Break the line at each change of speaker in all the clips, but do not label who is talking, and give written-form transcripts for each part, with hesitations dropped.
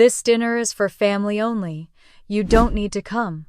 This dinner is for family only. You don't need to come.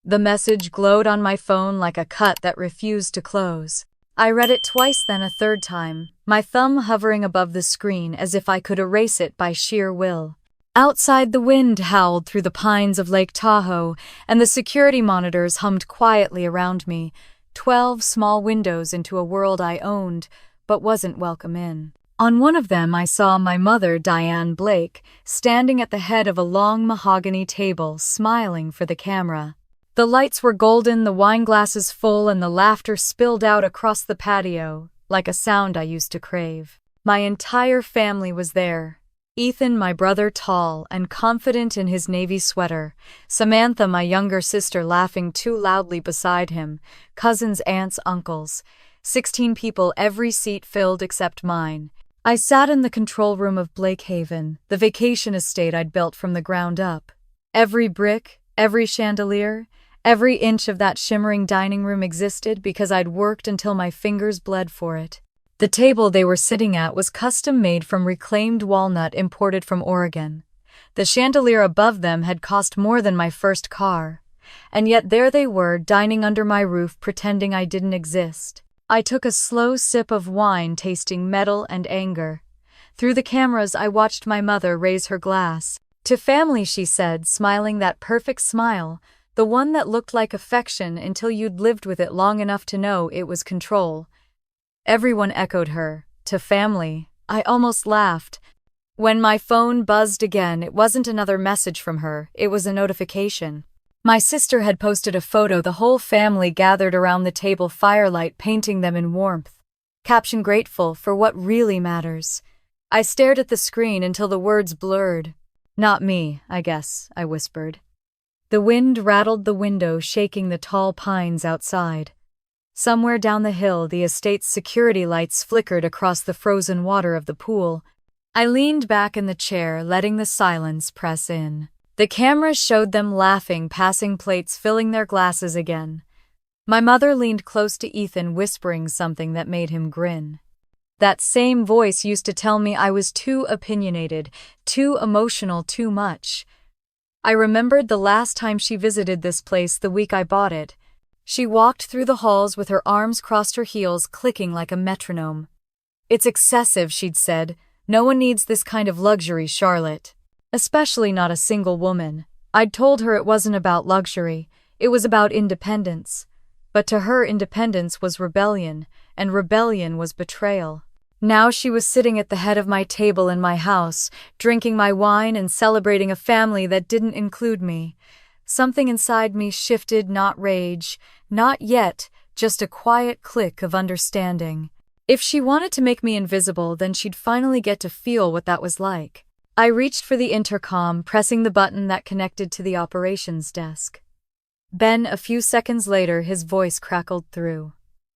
The message glowed on my phone like a cut that refused to close. I read it twice, then a third time, my thumb hovering above the screen as if I could erase it by sheer will. Outside, the wind howled through the pines of Lake Tahoe, and the security monitors hummed quietly around me, 12 small windows into a world I owned, but wasn't welcome in. On one of them I saw my mother, Diane Blake, standing at the head of a long mahogany table, smiling for the camera. The lights were golden, the wine glasses full, and the laughter spilled out across the patio, like a sound I used to crave. My entire family was there. Ethan, my brother, tall and confident in his navy sweater. Samantha, my younger sister, laughing too loudly beside him. Cousins, aunts, uncles. 16 people, every seat filled except mine. I sat in the control room of Blake Haven, the vacation estate I'd built from the ground up. Every brick, every chandelier, every inch of that shimmering dining room existed because I'd worked until my fingers bled for it. The table they were sitting at was custom-made from reclaimed walnut imported from Oregon. The chandelier above them had cost more than my first car. And yet there they were, dining under my roof, pretending I didn't exist. I took a slow sip of wine, tasting metal and anger. Through the cameras, I watched my mother raise her glass. "To family," she said, smiling that perfect smile, the one that looked like affection until you'd lived with it long enough to know it was control. Everyone echoed her, "To family." I almost laughed. When my phone buzzed again, it wasn't another message from her, it was a notification. My sister had posted a photo, the whole family gathered around the table, firelight painting them in warmth. Caption: "Grateful for what really matters." I stared at the screen until the words blurred. "Not me, I guess," I whispered. The wind rattled the window, shaking the tall pines outside. Somewhere down the hill, the estate's security lights flickered across the frozen water of the pool. I leaned back in the chair, letting the silence press in. The cameras showed them laughing, passing plates, filling their glasses again. My mother leaned close to Ethan, whispering something that made him grin. That same voice used to tell me I was too opinionated, too emotional, too much. I remembered the last time she visited this place, the week I bought it. She walked through the halls with her arms crossed her heels, clicking like a metronome. "It's excessive," she'd said. "No one needs this kind of luxury, Charlotte. Especially not a single woman." I'd told her it wasn't about luxury, it was about independence. But to her, independence was rebellion, and rebellion was betrayal. Now she was sitting at the head of my table in my house, drinking my wine and celebrating a family that didn't include me. Something inside me shifted, not rage, not yet, just a quiet click of understanding. If she wanted to make me invisible, then she'd finally get to feel what that was like. I reached for the intercom, pressing the button that connected to the operations desk. Ben, a few seconds later, his voice crackled through.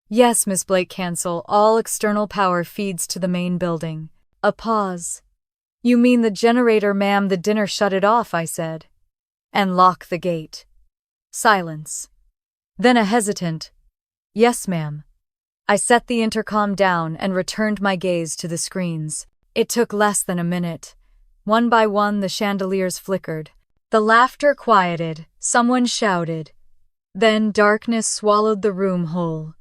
"Yes, Miss Blake, cancel all external power feeds to the main building." A pause. "You mean the generator, ma'am? The dinner shut it off," I said. "And lock the gate." Silence. Then a hesitant, "Yes, ma'am." I set the intercom down and returned my gaze to the screens. It took less than a minute. One by one, the chandeliers flickered. The laughter quieted. Someone shouted. Then darkness swallowed the room whole.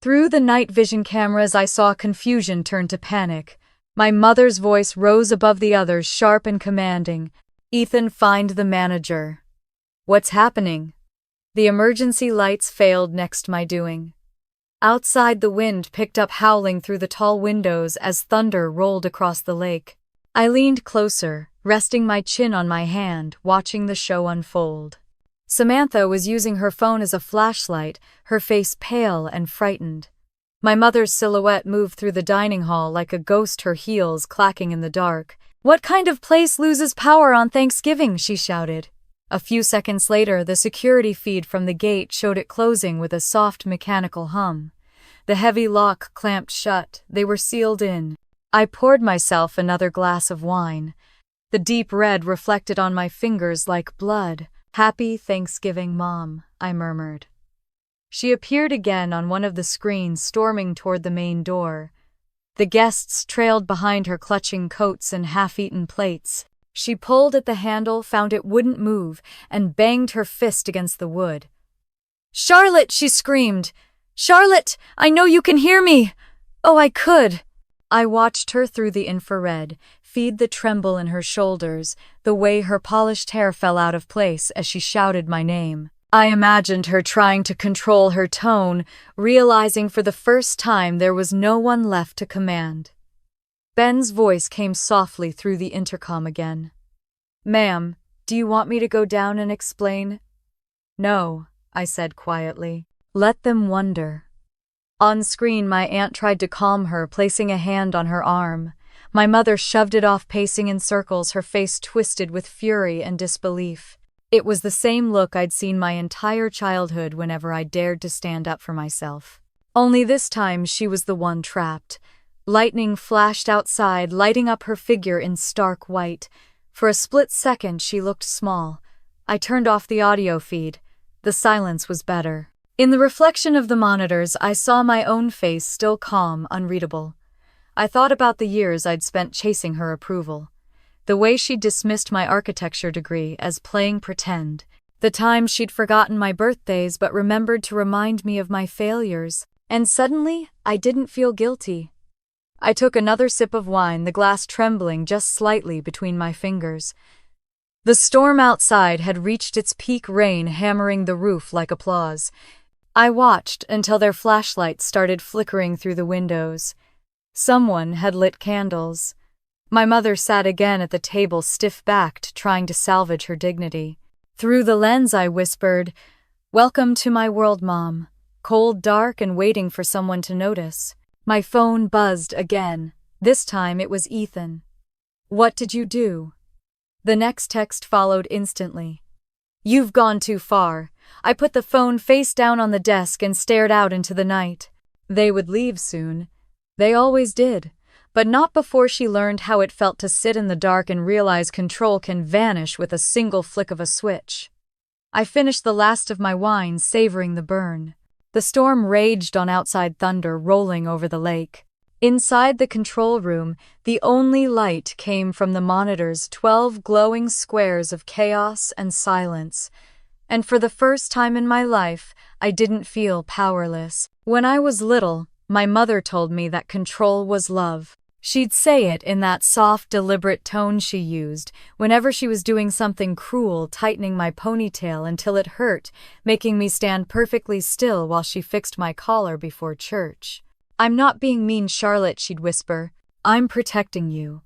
Through the night vision cameras, I saw confusion turn to panic. My mother's voice rose above the others, sharp and commanding. "Ethan, find the manager." "What's happening?" The emergency lights failed next my doing. Outside, the wind picked up, howling through the tall windows as thunder rolled across the lake. I leaned closer, resting my chin on my hand, watching the show unfold. Samantha was using her phone as a flashlight, her face pale and frightened. My mother's silhouette moved through the dining hall like a ghost, her heels clacking in the dark. "What kind of place loses power on Thanksgiving?" she shouted. A few seconds later, the security feed from the gate showed it closing with a soft mechanical hum. The heavy lock clamped shut. They were sealed in. I poured myself another glass of wine. The deep red reflected on my fingers like blood. "Happy Thanksgiving, Mom," I murmured. She appeared again on one of the screens, storming toward the main door. The guests trailed behind her, clutching coats and half-eaten plates. She pulled at the handle, found it wouldn't move, and banged her fist against the wood. "Charlotte!" she screamed. "Charlotte! I know you can hear me! Oh, I could!" I watched her through the infrared, feed the tremble in her shoulders, the way her polished hair fell out of place as she shouted my name. I imagined her trying to control her tone, realizing for the first time there was no one left to command. Ben's voice came softly through the intercom again. "Ma'am, do you want me to go down and explain?" "No," I said quietly. "Let them wonder." On screen, my aunt tried to calm her, placing a hand on her arm. My mother shoved it off, pacing in circles, her face twisted with fury and disbelief. It was the same look I'd seen my entire childhood whenever I dared to stand up for myself. Only this time she was the one trapped. Lightning flashed outside, lighting up her figure in stark white. For a split second she looked small. I turned off the audio feed. The silence was better. In the reflection of the monitors, I saw my own face, still calm, unreadable. I thought about the years I'd spent chasing her approval. The way she'd dismissed my architecture degree as playing pretend. The times she'd forgotten my birthdays but remembered to remind me of my failures. And suddenly, I didn't feel guilty. I took another sip of wine, the glass trembling just slightly between my fingers. The storm outside had reached its peak, rain hammering the roof like applause. I watched until their flashlights started flickering through the windows. Someone had lit candles. My mother sat again at the table, stiff-backed, trying to salvage her dignity. Through the lens I whispered, "Welcome to my world, Mom." Cold, dark, and waiting for someone to notice. My phone buzzed again. This time it was Ethan. "What did you do?" The next text followed instantly. "You've gone too far." I put the phone face down on the desk and stared out into the night. They would leave soon. They always did. But not before she learned how it felt to sit in the dark and realize control can vanish with a single flick of a switch. I finished the last of my wine, savoring the burn. The storm raged on, outside thunder rolling over the lake. Inside the control room, the only light came from the monitors, 12 glowing squares of chaos and silence. And for the first time in my life, I didn't feel powerless. When I was little, my mother told me that control was love. She'd say it in that soft, deliberate tone she used whenever she was doing something cruel, tightening my ponytail until it hurt, making me stand perfectly still while she fixed my collar before church. "I'm not being mean, Charlotte," she'd whisper. "I'm protecting you."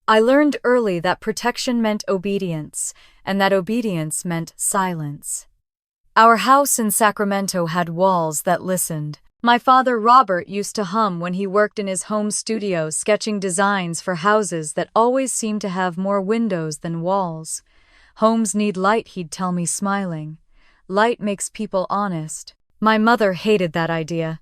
I learned early that protection meant obedience, and that obedience meant silence. Our house in Sacramento had walls that listened. My father, Robert, used to hum when he worked in his home studio, sketching designs for houses that always seemed to have more windows than walls. "Homes need light," he'd tell me, smiling. "Light makes people honest." My mother hated that idea.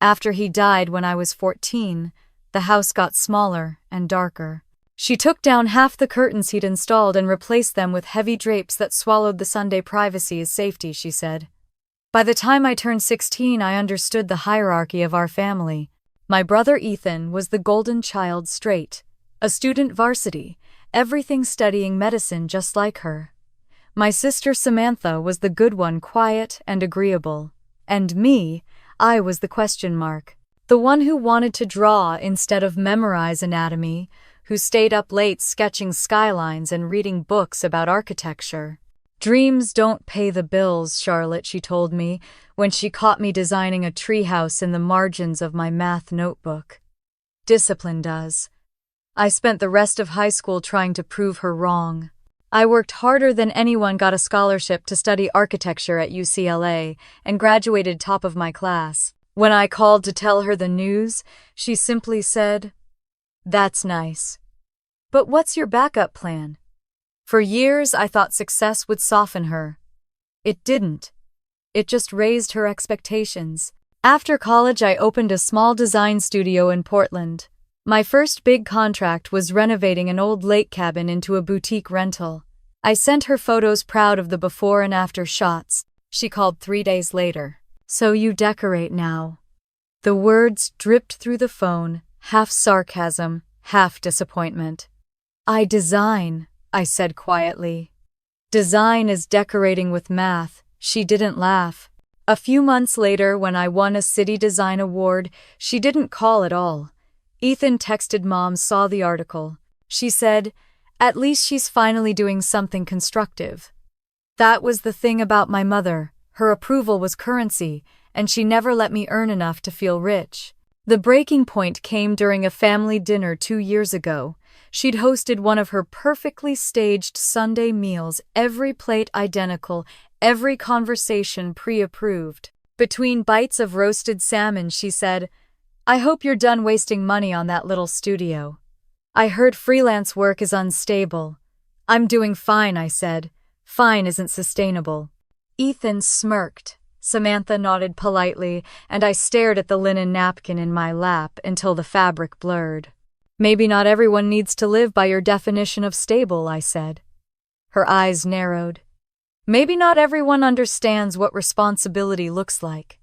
After he died when I was 14, the house got smaller and darker. She took down half the curtains he'd installed and replaced them with heavy drapes that swallowed the Sunday privacy as safety, she said. By the time I turned 16, I understood the hierarchy of our family. My brother Ethan was the golden child, straight, a student varsity, everything studying medicine just like her. My sister Samantha was the good one, quiet and agreeable. And me, I was the question mark. The one who wanted to draw instead of memorize anatomy, who stayed up late sketching skylines and reading books about architecture. "Dreams don't pay the bills, Charlotte," she told me when she caught me designing a treehouse in the margins of my math notebook. "Discipline does." I spent the rest of high school trying to prove her wrong. I worked harder than anyone, got a scholarship to study architecture at UCLA, and graduated top of my class. When I called to tell her the news, she simply said, "That's nice. But what's your backup plan?" For years, I thought success would soften her. It didn't. It just raised her expectations. After college, I opened a small design studio in Portland. My first big contract was renovating an old lake cabin into a boutique rental. I sent her photos, proud of the before and after shots. She called 3 days later. "So you decorate now." The words dripped through the phone, half sarcasm, half disappointment. I design, I said quietly. Design is decorating with math. She didn't laugh. A few months later, when I won a city design award, she didn't call at all. Ethan texted Mom, saw the article. She said, "At least she's finally doing something constructive." That was the thing about my mother. Her approval was currency, and she never let me earn enough to feel rich. The breaking point came during a family dinner 2 years ago. She'd hosted one of her perfectly staged Sunday meals, every plate identical, every conversation pre-approved. Between bites of roasted salmon, she said, "I hope you're done wasting money on that little studio. I heard freelance work is unstable." "I'm doing fine," I said. "Fine isn't sustainable." Ethan smirked. Samantha nodded politely, and I stared at the linen napkin in my lap until the fabric blurred. "Maybe not everyone needs to live by your definition of stable," I said. Her eyes narrowed. "Maybe not everyone understands what responsibility looks like."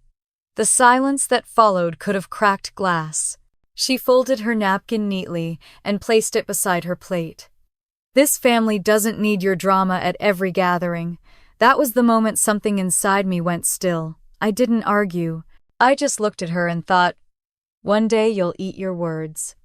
The silence that followed could have cracked glass. She folded her napkin neatly and placed it beside her plate. "This family doesn't need your drama at every gathering." That was the moment something inside me went still. I didn't argue. I just looked at her and thought, one day you'll eat your words.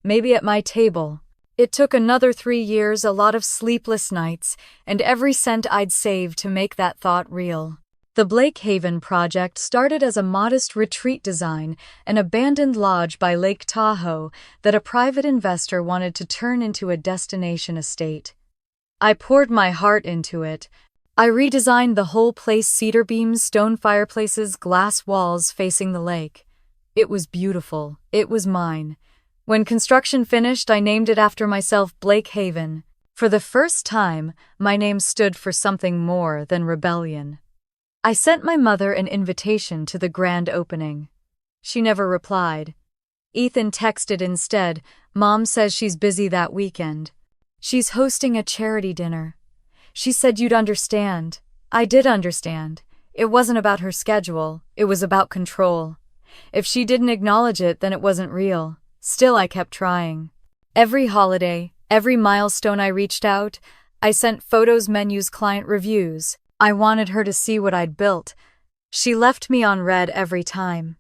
Maybe at my table. It took another 3 years, a lot of sleepless nights, and every cent I'd saved to make that thought real. The Blake Haven project started as a modest retreat design, an abandoned lodge by Lake Tahoe that a private investor wanted to turn into a destination estate. I poured my heart into it. I redesigned the whole place: cedar beams, stone fireplaces, glass walls facing the lake. It was beautiful. It was mine. When construction finished, I named it after myself, Blake Haven. For the first time, my name stood for something more than rebellion. I sent my mother an invitation to the grand opening. She never replied. Ethan texted instead, "Mom says she's busy that weekend. She's hosting a charity dinner. She said you'd understand." I did understand. It wasn't about her schedule, it was about control. If she didn't acknowledge it, then it wasn't real. Still, I kept trying. Every holiday, every milestone, I reached out. I sent photos, menus, client reviews. I wanted her to see what I'd built. She left me on red every time.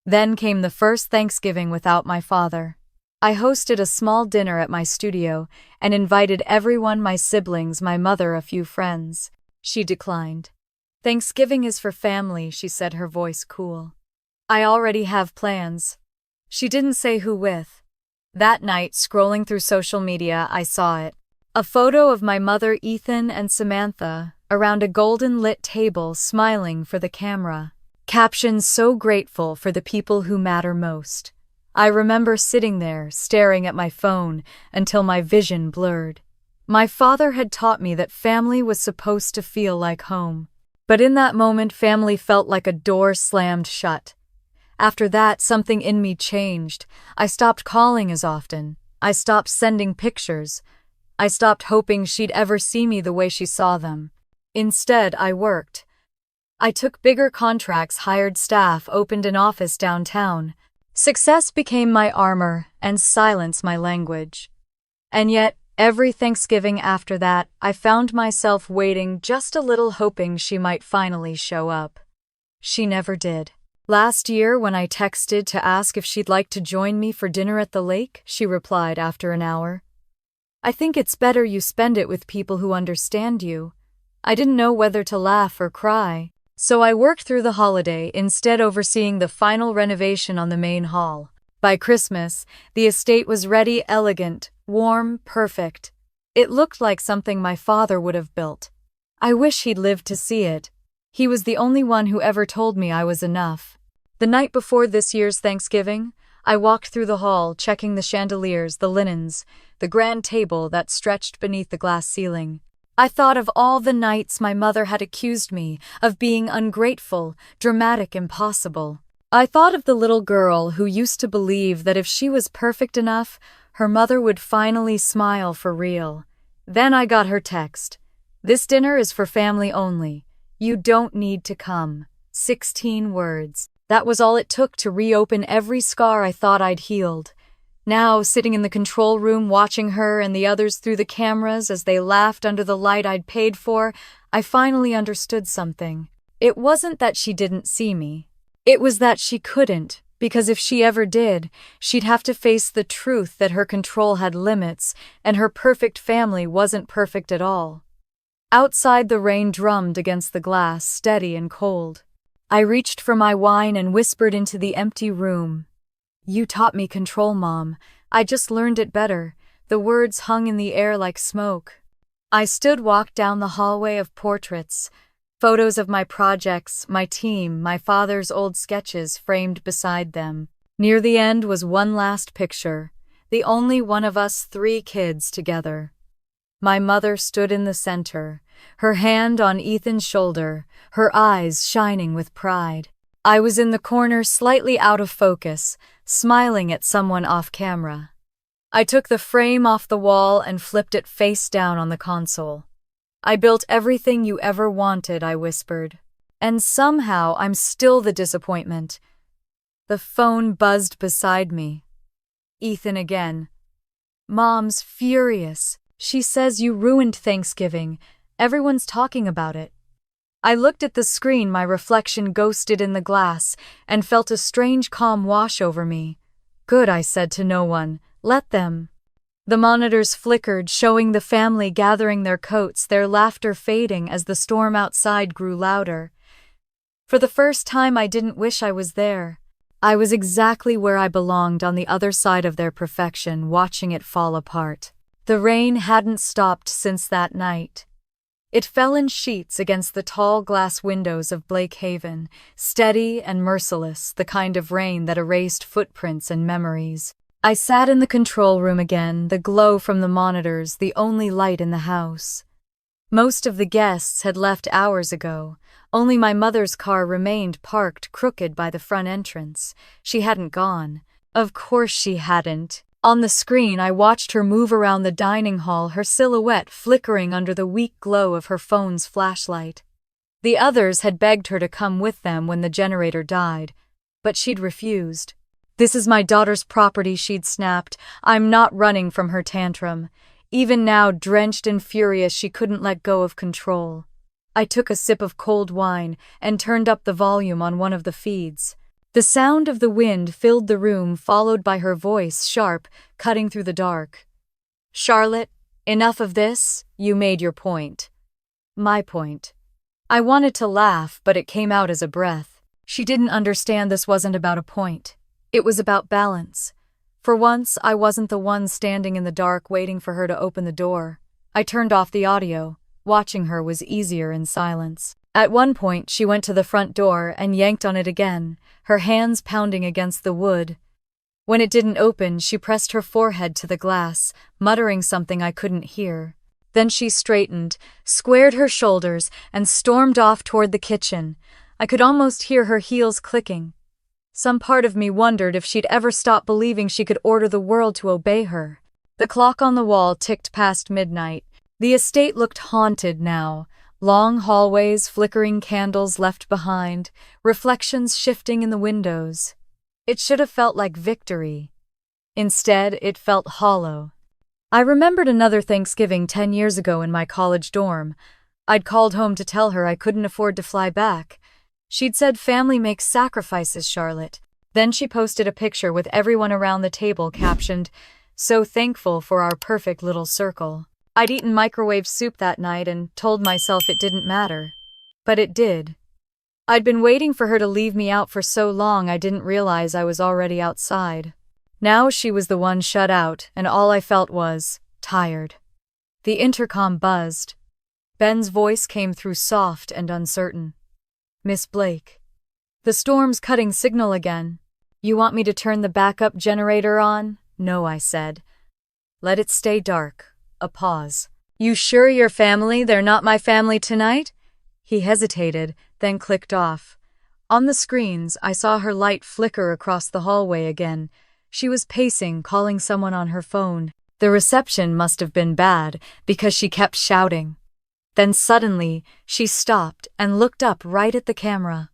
Then came the first Thanksgiving without my father. I hosted a small dinner at my studio and invited everyone: my siblings, my mother, a few friends. She declined. "Thanksgiving is for family," she said, her voice cool. "I already have plans." She didn't say who with. That night, scrolling through social media, I saw it. A photo of my mother, Ethan, and Samantha around a golden-lit table, smiling for the camera. Caption: "So grateful for the people who matter most." I remember sitting there, staring at my phone, until my vision blurred. My father had taught me that family was supposed to feel like home. But in that moment, family felt like a door slammed shut. After that, something in me changed. I stopped calling as often. I stopped sending pictures. I stopped hoping she'd ever see me the way she saw them. Instead, I worked. I took bigger contracts, hired staff, opened an office downtown. Success became my armor and silence my language. And yet, every Thanksgiving after that, I found myself waiting just a little, hoping she might finally show up. She never did. Last year, when I texted to ask if she'd like to join me for dinner at the lake, she replied after an hour, "I think it's better you spend it with people who understand you." I didn't know whether to laugh or cry. So I worked through the holiday, instead overseeing the final renovation on the main hall. By Christmas, the estate was ready, elegant, warm, perfect. It looked like something my father would have built. I wish he'd lived to see it. He was the only one who ever told me I was enough. The night before this year's Thanksgiving, I walked through the hall, checking the chandeliers, the linens, the grand table that stretched beneath the glass ceiling. I thought of all the nights my mother had accused me of being ungrateful, dramatic, impossible. I thought of the little girl who used to believe that if she was perfect enough, her mother would finally smile for real. Then I got her text. "This dinner is for family only. You don't need to come." 16 words. That was all it took to reopen every scar I thought I'd healed. Now, sitting in the control room watching her and the others through the cameras as they laughed under the light I'd paid for, I finally understood something. It wasn't that she didn't see me. It was that she couldn't, because if she ever did, she'd have to face the truth that her control had limits and her perfect family wasn't perfect at all. Outside, the rain drummed against the glass, steady and cold. I reached for my wine and whispered into the empty room. "You taught me control, Mom. I just learned it better." The words hung in the air like smoke. I walked down the hallway of portraits, photos of my projects, my team, my father's old sketches framed beside them. Near the end was one last picture, the only one of us 3 kids together. My mother stood in the center, her hand on Ethan's shoulder, her eyes shining with pride. I was in the corner, slightly out of focus, smiling at someone off camera. I took the frame off the wall and flipped it face down on the console. "I built everything you ever wanted," I whispered. "And somehow I'm still the disappointment." The phone buzzed beside me. Ethan again. "Mom's furious. She says you ruined Thanksgiving. Everyone's talking about it." I looked at the screen, my reflection ghosted in the glass, and felt a strange calm wash over me. "Good," I said to no one. "Let them." The monitors flickered, showing the family gathering their coats, their laughter fading as the storm outside grew louder. For the first time, I didn't wish I was there. I was exactly where I belonged, on the other side of their perfection, watching it fall apart. The rain hadn't stopped since that night. It fell in sheets against the tall glass windows of Blake Haven, steady and merciless, the kind of rain that erased footprints and memories. I sat in the control room again, the glow from the monitors, the only light in the house. Most of the guests had left hours ago. Only my mother's car remained parked crooked by the front entrance. She hadn't gone. Of course she hadn't. On the screen, I watched her move around the dining hall, her silhouette flickering under the weak glow of her phone's flashlight. The others had begged her to come with them when the generator died, but she'd refused. "This is my daughter's property," she'd snapped. "I'm not running from her tantrum." Even now, drenched and furious, she couldn't let go of control. I took a sip of cold wine and turned up the volume on one of the feeds. The sound of the wind filled the room, followed by her voice, sharp, cutting through the dark. "Charlotte, enough of this. You made your point." My point. I wanted to laugh, but it came out as a breath. She didn't understand this wasn't about a point. It was about balance. For once, I wasn't the one standing in the dark waiting for her to open the door. I turned off the audio. Watching her was easier in silence. At one point, she went to the front door and yanked on it again, her hands pounding against the wood. When it didn't open, she pressed her forehead to the glass, muttering something I couldn't hear. Then she straightened, squared her shoulders, and stormed off toward the kitchen. I could almost hear her heels clicking. Some part of me wondered if she'd ever stop believing she could order the world to obey her. The clock on the wall ticked past midnight. The estate looked haunted now. Long hallways, flickering candles left behind, reflections shifting in the windows. It should have felt like victory. Instead, it felt hollow. I remembered another Thanksgiving 10 years ago in my college dorm. I'd called home to tell her I couldn't afford to fly back. She'd said, "Family makes sacrifices, Charlotte." Then she posted a picture with everyone around the table captioned, "So thankful for our perfect little circle." I'd eaten microwave soup that night and told myself it didn't matter. But it did. I'd been waiting for her to leave me out for so long I didn't realize I was already outside. Now she was the one shut out, and all I felt was tired. The intercom buzzed. Ben's voice came through soft and uncertain. "Miss Blake. The storm's cutting signal again. You want me to turn the backup generator on?" "No," I said. "Let it stay dark." A pause. "You sure your family? They're not my family tonight?" He hesitated, then clicked off. On the screens, I saw her light flicker across the hallway again. She was pacing, calling someone on her phone. The reception must have been bad, because she kept shouting. Then suddenly, she stopped and looked up right at the camera.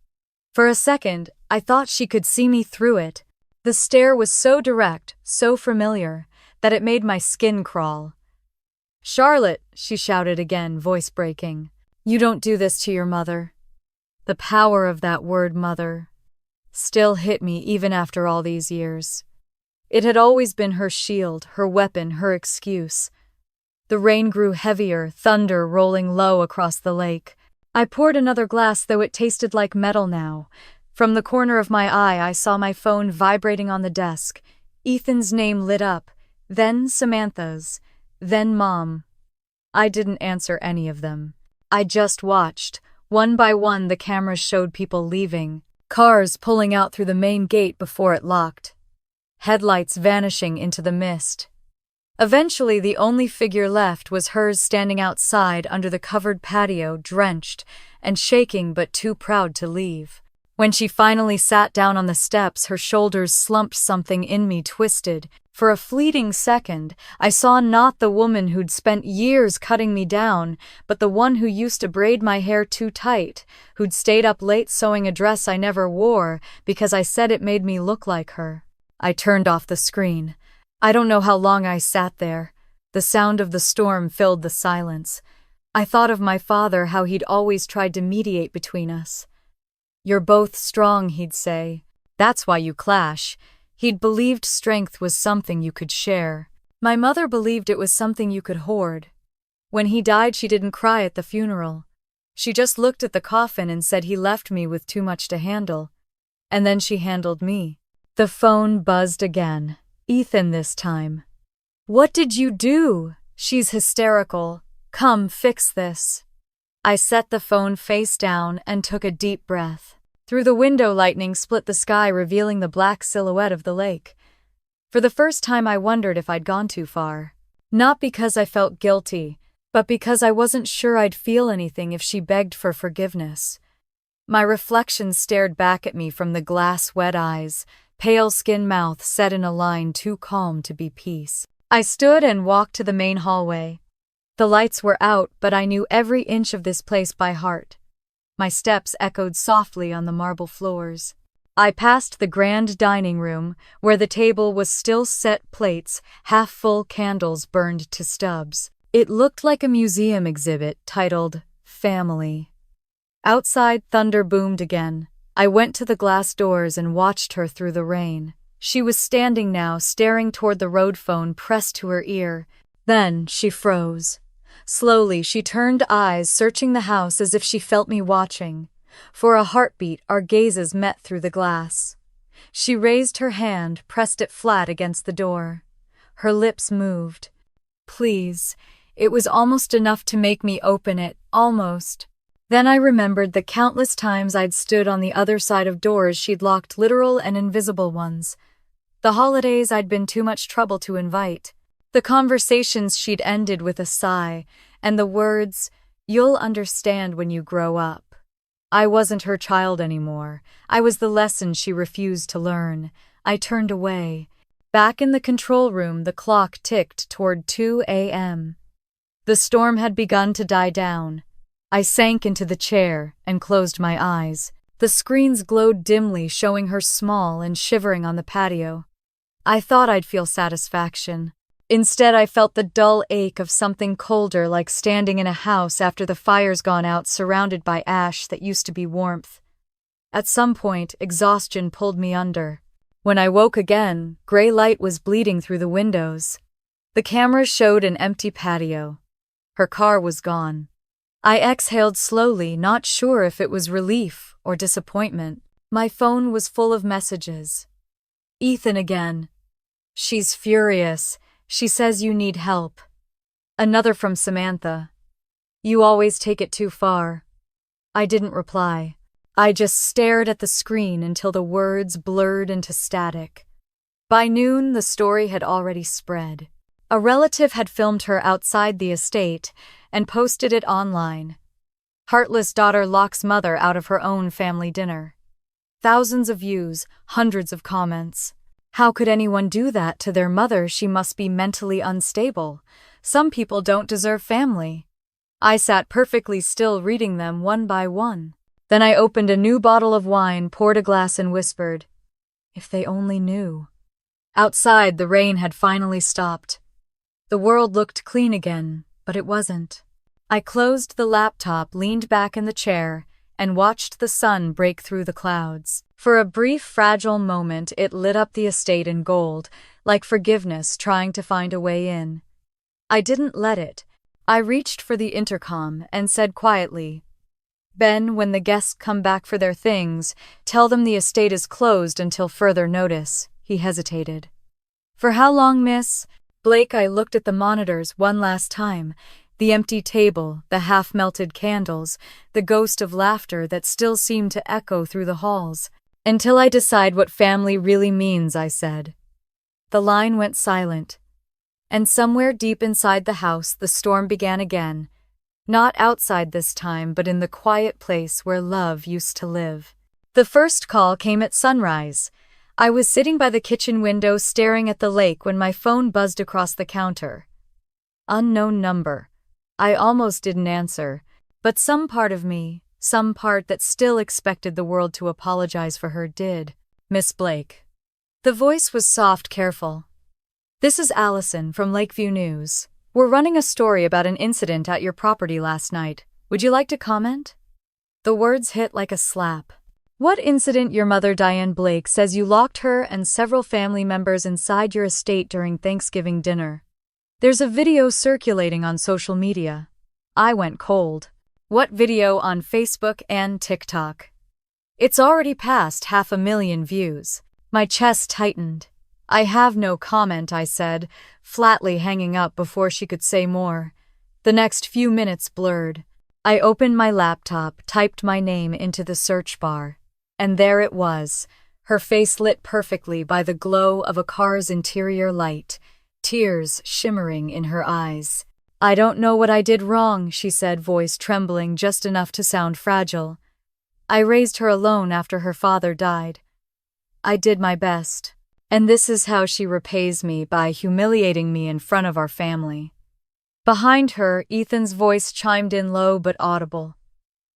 For a second, I thought she could see me through it. The stare was so direct, so familiar, that it made my skin crawl. "Charlotte," she shouted again, voice breaking. "You don't do this to your mother." The power of that word, mother, still hit me even after all these years. It had always been her shield, her weapon, her excuse. The rain grew heavier, thunder rolling low across the lake. I poured another glass, though it tasted like metal now. From the corner of my eye, I saw my phone vibrating on the desk. Ethan's name lit up, then Samantha's, then Mom. I didn't answer any of them. I just watched. One by one, the cameras showed people leaving, cars pulling out through the main gate before it locked, headlights vanishing into the mist. Eventually, the only figure left was hers, standing outside under the covered patio, drenched and shaking but too proud to leave. When she finally sat down on the steps, her shoulders slumped, something in me twisted. For a fleeting second, I saw not the woman who'd spent years cutting me down, but the one who used to braid my hair too tight, who'd stayed up late sewing a dress I never wore because I said it made me look like her. I turned off the screen. I don't know how long I sat there. The sound of the storm filled the silence. I thought of my father, how he'd always tried to mediate between us. "You're both strong," he'd say. "That's why you clash." He'd believed strength was something you could share. My mother believed it was something you could hoard. When he died, she didn't cry at the funeral. She just looked at the coffin and said he left me with too much to handle. And then she handled me. The phone buzzed again. Ethan this time. "What did you do?" "She's hysterical. Come, fix this." I set the phone face down and took a deep breath. Through the window, lightning split the sky, revealing the black silhouette of the lake. For the first time, I wondered if I'd gone too far. Not because I felt guilty, but because I wasn't sure I'd feel anything if she begged for forgiveness. My reflection stared back at me from the glass-wet eyes, pale skin, mouth set in a line too calm to be peace. I stood and walked to the main hallway. The lights were out, but I knew every inch of this place by heart. My steps echoed softly on the marble floors. I passed the grand dining room, where the table was still set, plates, half-full, candles burned to stubs. It looked like a museum exhibit titled Family. Outside, thunder boomed again. I went to the glass doors and watched her through the rain. She was standing now, staring toward the road, phone pressed to her ear. Then she froze. Slowly, she turned eyes, searching the house as if she felt me watching. For a heartbeat, our gazes met through the glass. She raised her hand, pressed it flat against the door. Her lips moved. "Please." It was almost enough to make me open it, almost. Then I remembered the countless times I'd stood on the other side of doors she'd locked, literal and invisible ones. The holidays I'd been too much trouble to invite. The conversations she'd ended with a sigh, and the words, "You'll understand when you grow up." I wasn't her child anymore. I was the lesson she refused to learn. I turned away. Back in the control room, the clock ticked toward 2 a.m. The storm had begun to die down. I sank into the chair and closed my eyes. The screens glowed dimly, showing her small and shivering on the patio. I thought I'd feel satisfaction. Instead, I felt the dull ache of something colder, like standing in a house after the fire's gone out, surrounded by ash that used to be warmth. At some point, exhaustion pulled me under. When I woke again, gray light was bleeding through the windows. The cameras showed an empty patio. Her car was gone. I exhaled slowly, not sure if it was relief or disappointment. My phone was full of messages. "Ethan again. She's furious. She says you need help." Another from Samantha. "You always take it too far." I didn't reply. I just stared at the screen until the words blurred into static. By noon, the story had already spread. A relative had filmed her outside the estate and posted it online. "Heartless daughter locks mother out of her own family dinner." Thousands of views, hundreds of comments. How could anyone do that to their mother? She must be mentally unstable. Some people don't deserve family. I sat perfectly still, reading them one by one. Then I opened a new bottle of wine, poured a glass and whispered, If they only knew. Outside, the rain had finally stopped. The world looked clean again, but it wasn't. I closed the laptop, leaned back in the chair, and watched the sun break through the clouds. For a brief, fragile moment, it lit up the estate in gold, like forgiveness trying to find a way in. I didn't let it. I reached for the intercom and said quietly, "Ben, when the guests come back for their things, tell them the estate is closed until further notice." He hesitated. "For how long, miss?" Blake, I looked at the monitors one last time. The empty table, the half-melted candles, the ghost of laughter that still seemed to echo through the halls. "Until I decide what family really means," I said. The line went silent. And somewhere deep inside the house, the storm began again. Not outside this time, but in the quiet place where love used to live. The first call came at sunrise. I was sitting by the kitchen window staring at the lake when my phone buzzed across the counter. Unknown number. I almost didn't answer, but some part of me, some part that still expected the world to apologize for her, did. "Miss Blake." The voice was soft, careful. "This is Allison from Lakeview News. We're running a story about an incident at your property last night. Would you like to comment?" The words hit like a slap. "What incident?" "Your mother, Diane Blake, says you locked her and several family members inside your estate during Thanksgiving dinner. There's a video circulating on social media." I went cold. "What video?" "On Facebook and TikTok. It's already passed 500,000 views." My chest tightened. "I have no comment," I said, flatly, hanging up before she could say more. The next few minutes blurred. I opened my laptop, typed my name into the search bar. And there it was, her face lit perfectly by the glow of a car's interior light, tears shimmering in her eyes. "I don't know what I did wrong," she said, voice trembling just enough to sound fragile. "I raised her alone after her father died. I did my best. And this is how she repays me, by humiliating me in front of our family." Behind her, Ethan's voice chimed in, low but audible.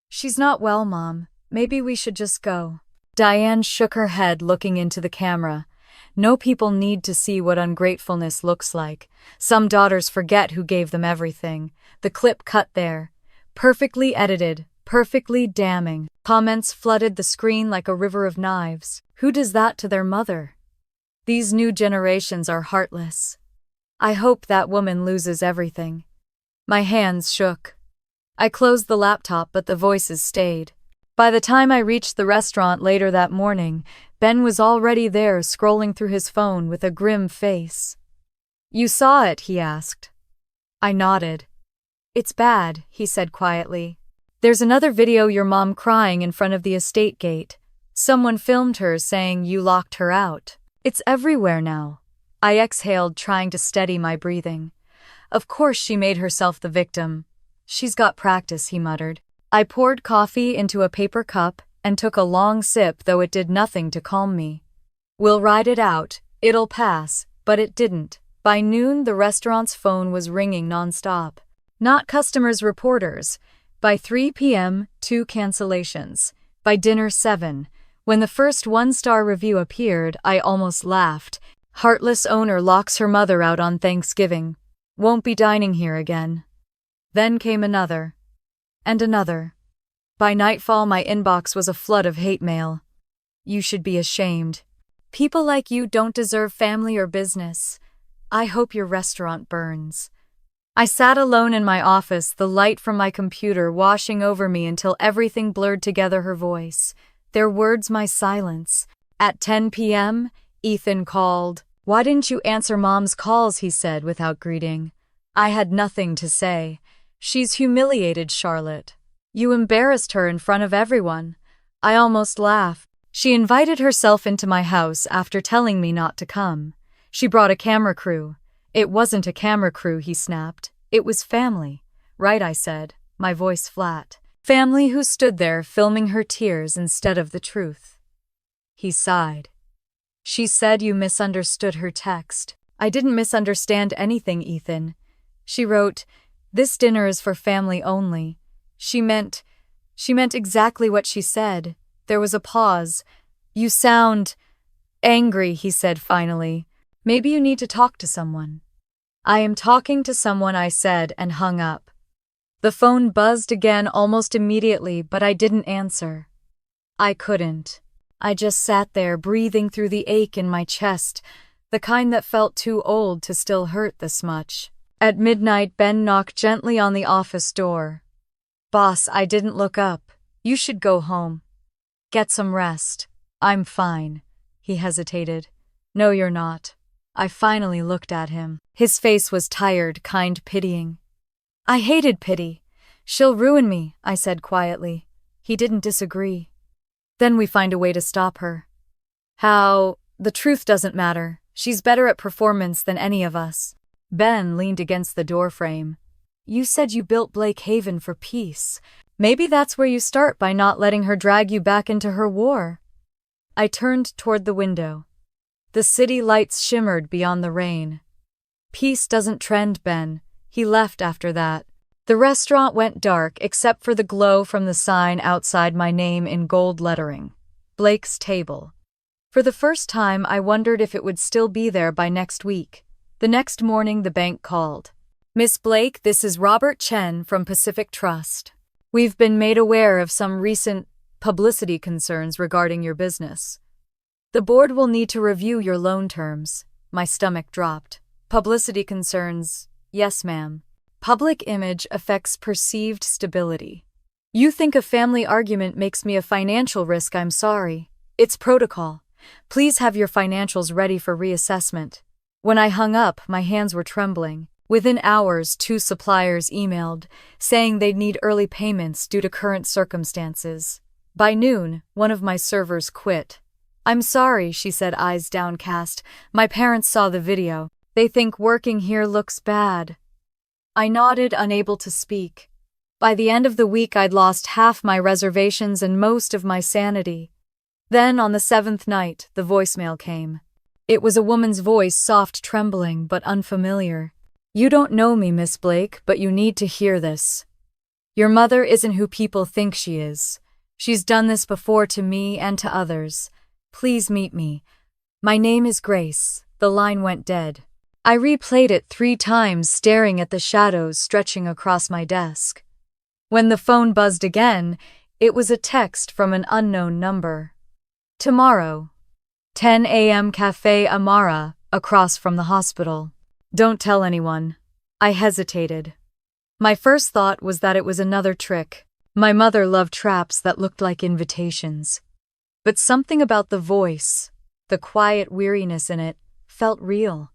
"She's not well, Mom. Maybe we should just go." Diane shook her head, looking into the camera. "No, people need to see what ungratefulness looks like. Some daughters forget who gave them everything." The clip cut there. Perfectly edited, perfectly damning. Comments flooded the screen like a river of knives. "Who does that to their mother? These new generations are heartless. I hope that woman loses everything." My hands shook. I closed the laptop, but the voices stayed. By the time I reached the restaurant later that morning, Ben was already there, scrolling through his phone with a grim face. "You saw it?" he asked. I nodded. "It's bad," he said quietly. "There's another video, your mom crying in front of the estate gate. Someone filmed her saying you locked her out. It's everywhere now." I exhaled, trying to steady my breathing. "Of course she made herself the victim. She's got practice," he muttered. I poured coffee into a paper cup and took a long sip, though it did nothing to calm me. "We'll ride it out. It'll pass." But it didn't. By noon, the restaurant's phone was ringing nonstop. Not customers, reporters. By 3 p.m., 2 cancellations. By dinner, 7. When the first one-star review appeared, I almost laughed. "Heartless owner locks her mother out on Thanksgiving. Won't be dining here again." Then came another. And another. By nightfall, my inbox was a flood of hate mail. "You should be ashamed. People like you don't deserve family or business. I hope your restaurant burns." I sat alone in my office, the light from my computer washing over me until everything blurred together. Her voice, their words, my silence. At 10 p.m., Ethan called. "Why didn't you answer Mom's calls?" he said without greeting. I had nothing to say. "She's humiliated, Charlotte. You embarrassed her in front of everyone." I almost laughed. "She invited herself into my house after telling me not to come. She brought a camera crew." "It wasn't a camera crew," he snapped. "It was family." "Right," I said, my voice flat. "Family who stood there filming her tears instead of the truth." He sighed. "She said you misunderstood her text." "I didn't misunderstand anything, Ethan. She wrote, 'This dinner is for family only.' She meant exactly what she said." There was a pause. "You sound..." Angry, he said finally. Maybe you need to talk to someone. I am talking to someone, I said and hung up. The phone buzzed again almost immediately, but I didn't answer. I couldn't. I just sat there breathing through the ache in my chest, the kind that felt too old to still hurt this much. At midnight, Ben knocked gently on the office door. Boss, I didn't look up. You should go home. Get some rest. I'm fine. He hesitated. No, you're not. I finally looked at him. His face was tired, kind, pitying. I hated pity. She'll ruin me, I said quietly. He didn't disagree. Then we find a way to stop her. How? The truth doesn't matter. She's better at performance than any of us. Ben leaned against the doorframe. You said you built Blake Haven for peace. Maybe that's where you start, by not letting her drag you back into her war. I turned toward the window. The city lights shimmered beyond the rain. Peace doesn't trend, Ben. He left after that. The restaurant went dark except for the glow from the sign outside, my name in gold lettering. Blake's Table. For the first time, I wondered if it would still be there by next week. The next morning, the bank called. Miss Blake, this is Robert Chen from Pacific Trust. We've been made aware of some recent publicity concerns regarding your business. The board will need to review your loan terms. My stomach dropped. Publicity concerns? Yes, ma'am. Public image affects perceived stability. You think a family argument makes me a financial risk? I'm sorry. It's protocol. Please have your financials ready for reassessment. When I hung up, my hands were trembling. Within hours, 2 suppliers emailed, saying they'd need early payments due to current circumstances. By noon, one of my servers quit. I'm sorry, she said, eyes downcast. My parents saw the video. They think working here looks bad. I nodded, unable to speak. By the end of the week, I'd lost half my reservations and most of my sanity. Then, on the 7th night, the voicemail came. It was a woman's voice, soft, trembling, but unfamiliar. You don't know me, Miss Blake, but you need to hear this. Your mother isn't who people think she is. She's done this before to me and to others. Please meet me. My name is Grace. The line went dead. I replayed it 3 times, staring at the shadows stretching across my desk. When the phone buzzed again, it was a text from an unknown number. Tomorrow, 10 a.m. Cafe Amara, across from the hospital. Don't tell anyone. I hesitated. My first thought was that it was another trick. My mother loved traps that looked like invitations. But something about the voice, the quiet weariness in it, felt real.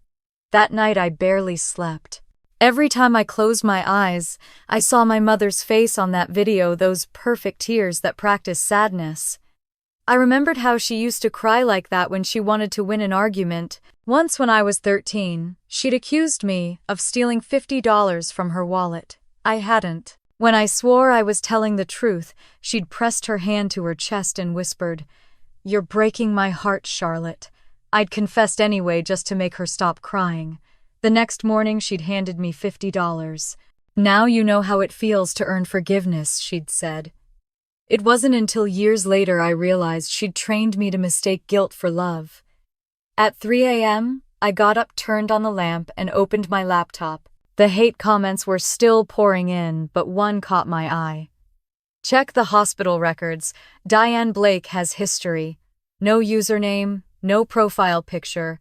That night I barely slept. Every time I closed my eyes, I saw my mother's face on that video, those perfect tears that practice sadness. I remembered how she used to cry like that when she wanted to win an argument. Once when I was 13, she'd accused me of stealing $50 from her wallet. I hadn't. When I swore I was telling the truth, she'd pressed her hand to her chest and whispered, "You're breaking my heart, Charlotte." I'd confessed anyway just to make her stop crying. The next morning she'd handed me $50. Now you know how it feels to earn forgiveness, she'd said. It wasn't until years later I realized she'd trained me to mistake guilt for love. At 3 a.m., I got up, turned on the lamp, and opened my laptop. The hate comments were still pouring in, but one caught my eye. Check the hospital records. Diane Blake has history. No username, no profile picture.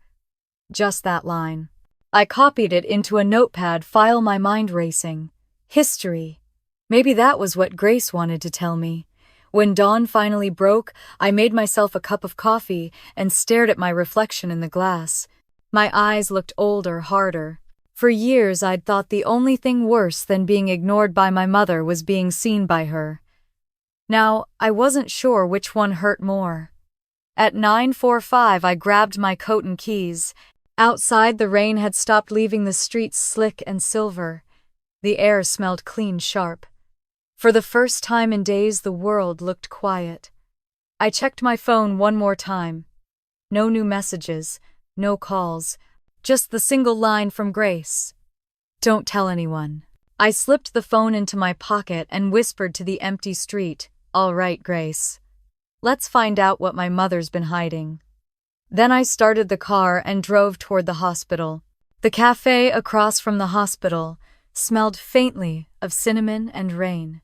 Just that line. I copied it into a notepad file, my mind racing. History. Maybe that was what Grace wanted to tell me. When dawn finally broke, I made myself a cup of coffee and stared at my reflection in the glass. My eyes looked older, harder. For years I'd thought the only thing worse than being ignored by my mother was being seen by her. Now, I wasn't sure which one hurt more. At 9:45 I grabbed my coat and keys. Outside, the rain had stopped, leaving the streets slick and silver. The air smelled clean, sharp. For the first time in days, the world looked quiet. I checked my phone one more time. No new messages, no calls, just the single line from Grace. Don't tell anyone. I slipped the phone into my pocket and whispered to the empty street, "All right, Grace. Let's find out what my mother's been hiding." Then I started the car and drove toward the hospital. The cafe across from the hospital smelled faintly of cinnamon and rain.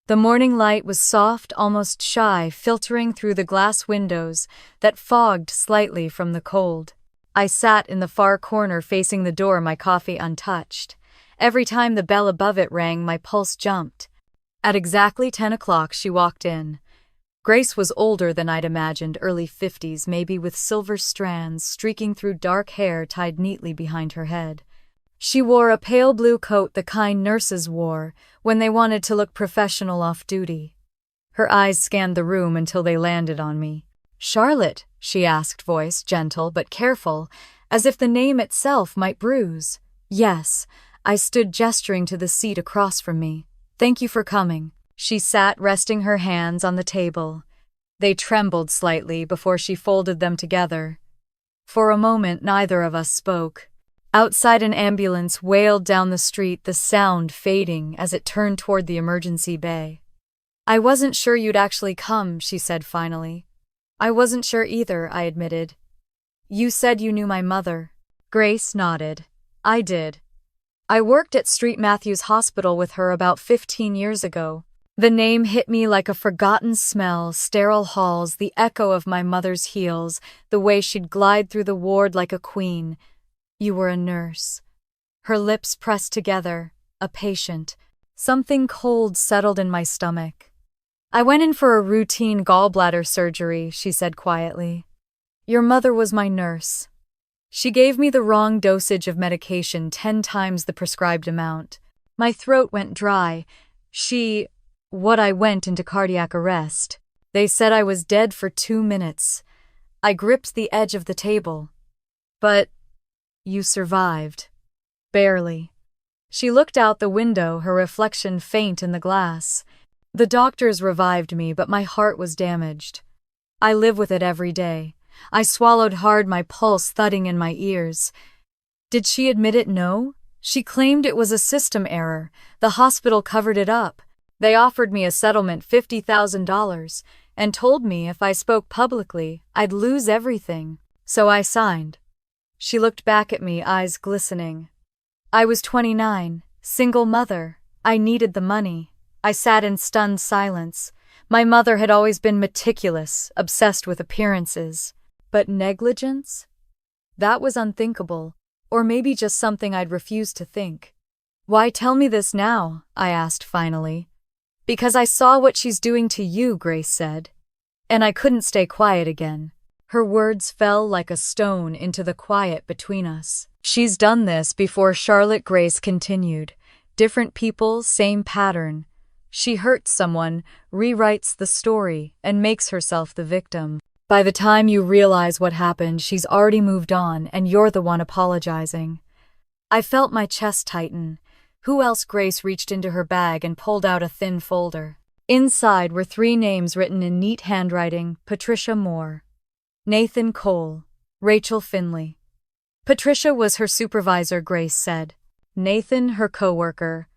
The morning light was soft, almost shy, filtering through the glass windows that fogged slightly from the cold. I sat in the far corner facing the door, my coffee untouched. Every time the bell above it rang, my pulse jumped. At exactly 10 o'clock, she walked in. Grace was older than I'd imagined, early 50s, maybe, with silver strands streaking through dark hair tied neatly behind her head. She wore a pale blue coat, the kind nurses wore when they wanted to look professional off duty. Her eyes scanned the room until they landed on me. "Charlotte?" she asked, voice gentle but careful, as if the name itself might bruise. "Yes," I stood, gesturing to the seat across from me. "Thank you for coming." She sat, resting her hands on the table. They trembled slightly before she folded them together. For a moment, neither of us spoke. Outside, an ambulance wailed down the street, the sound fading as it turned toward the emergency bay. "I wasn't sure you'd actually come," she said finally. "I wasn't sure either," I admitted. "You said you knew my mother." Grace nodded. "I did. I worked at St. Matthew's Hospital with her about 15 years ago." The name hit me like a forgotten smell, sterile halls, the echo of my mother's heels, the way she'd glide through the ward like a queen. "You were a nurse." Her lips pressed together. "A patient." Something cold settled in my stomach. "I went in for a routine gallbladder surgery," she said quietly. "Your mother was my nurse. She gave me the wrong dosage of medication, 10 times the prescribed amount. My throat went dry. I went into cardiac arrest. They said I was dead for 2 minutes. I gripped the edge of the table. But you survived." "Barely." She looked out the window, her reflection faint in the glass. "The doctors revived me, but my heart was damaged. I live with it every day." I swallowed hard, my pulse thudding in my ears. Did she admit it? No. She claimed it was a system error. The hospital covered it up. They offered me a settlement, $50,000, and told me if I spoke publicly, I'd lose everything. So I signed. She looked back at me, eyes glistening. I was 29, single mother. I needed the money. I sat in stunned silence. My mother had always been meticulous, obsessed with appearances. But negligence? That was unthinkable, or maybe just something I'd refused to think. "Why tell me this now?" I asked finally. "Because I saw what she's doing to you," Grace said. And I couldn't stay quiet again. Her words fell like a stone into the quiet between us. "She's done this before," Charlotte Grace continued. "Different people, same pattern. She hurts someone, rewrites the story, and makes herself the victim. By the time you realize what happened, she's already moved on, and you're the one apologizing." I felt my chest tighten. Who else? Grace reached into her bag and pulled out a thin folder. Inside were 3 names written in neat handwriting: Patricia Moore, Nathan Cole, Rachel Finley. Patricia was her supervisor, Grace said. Nathan, her coworker.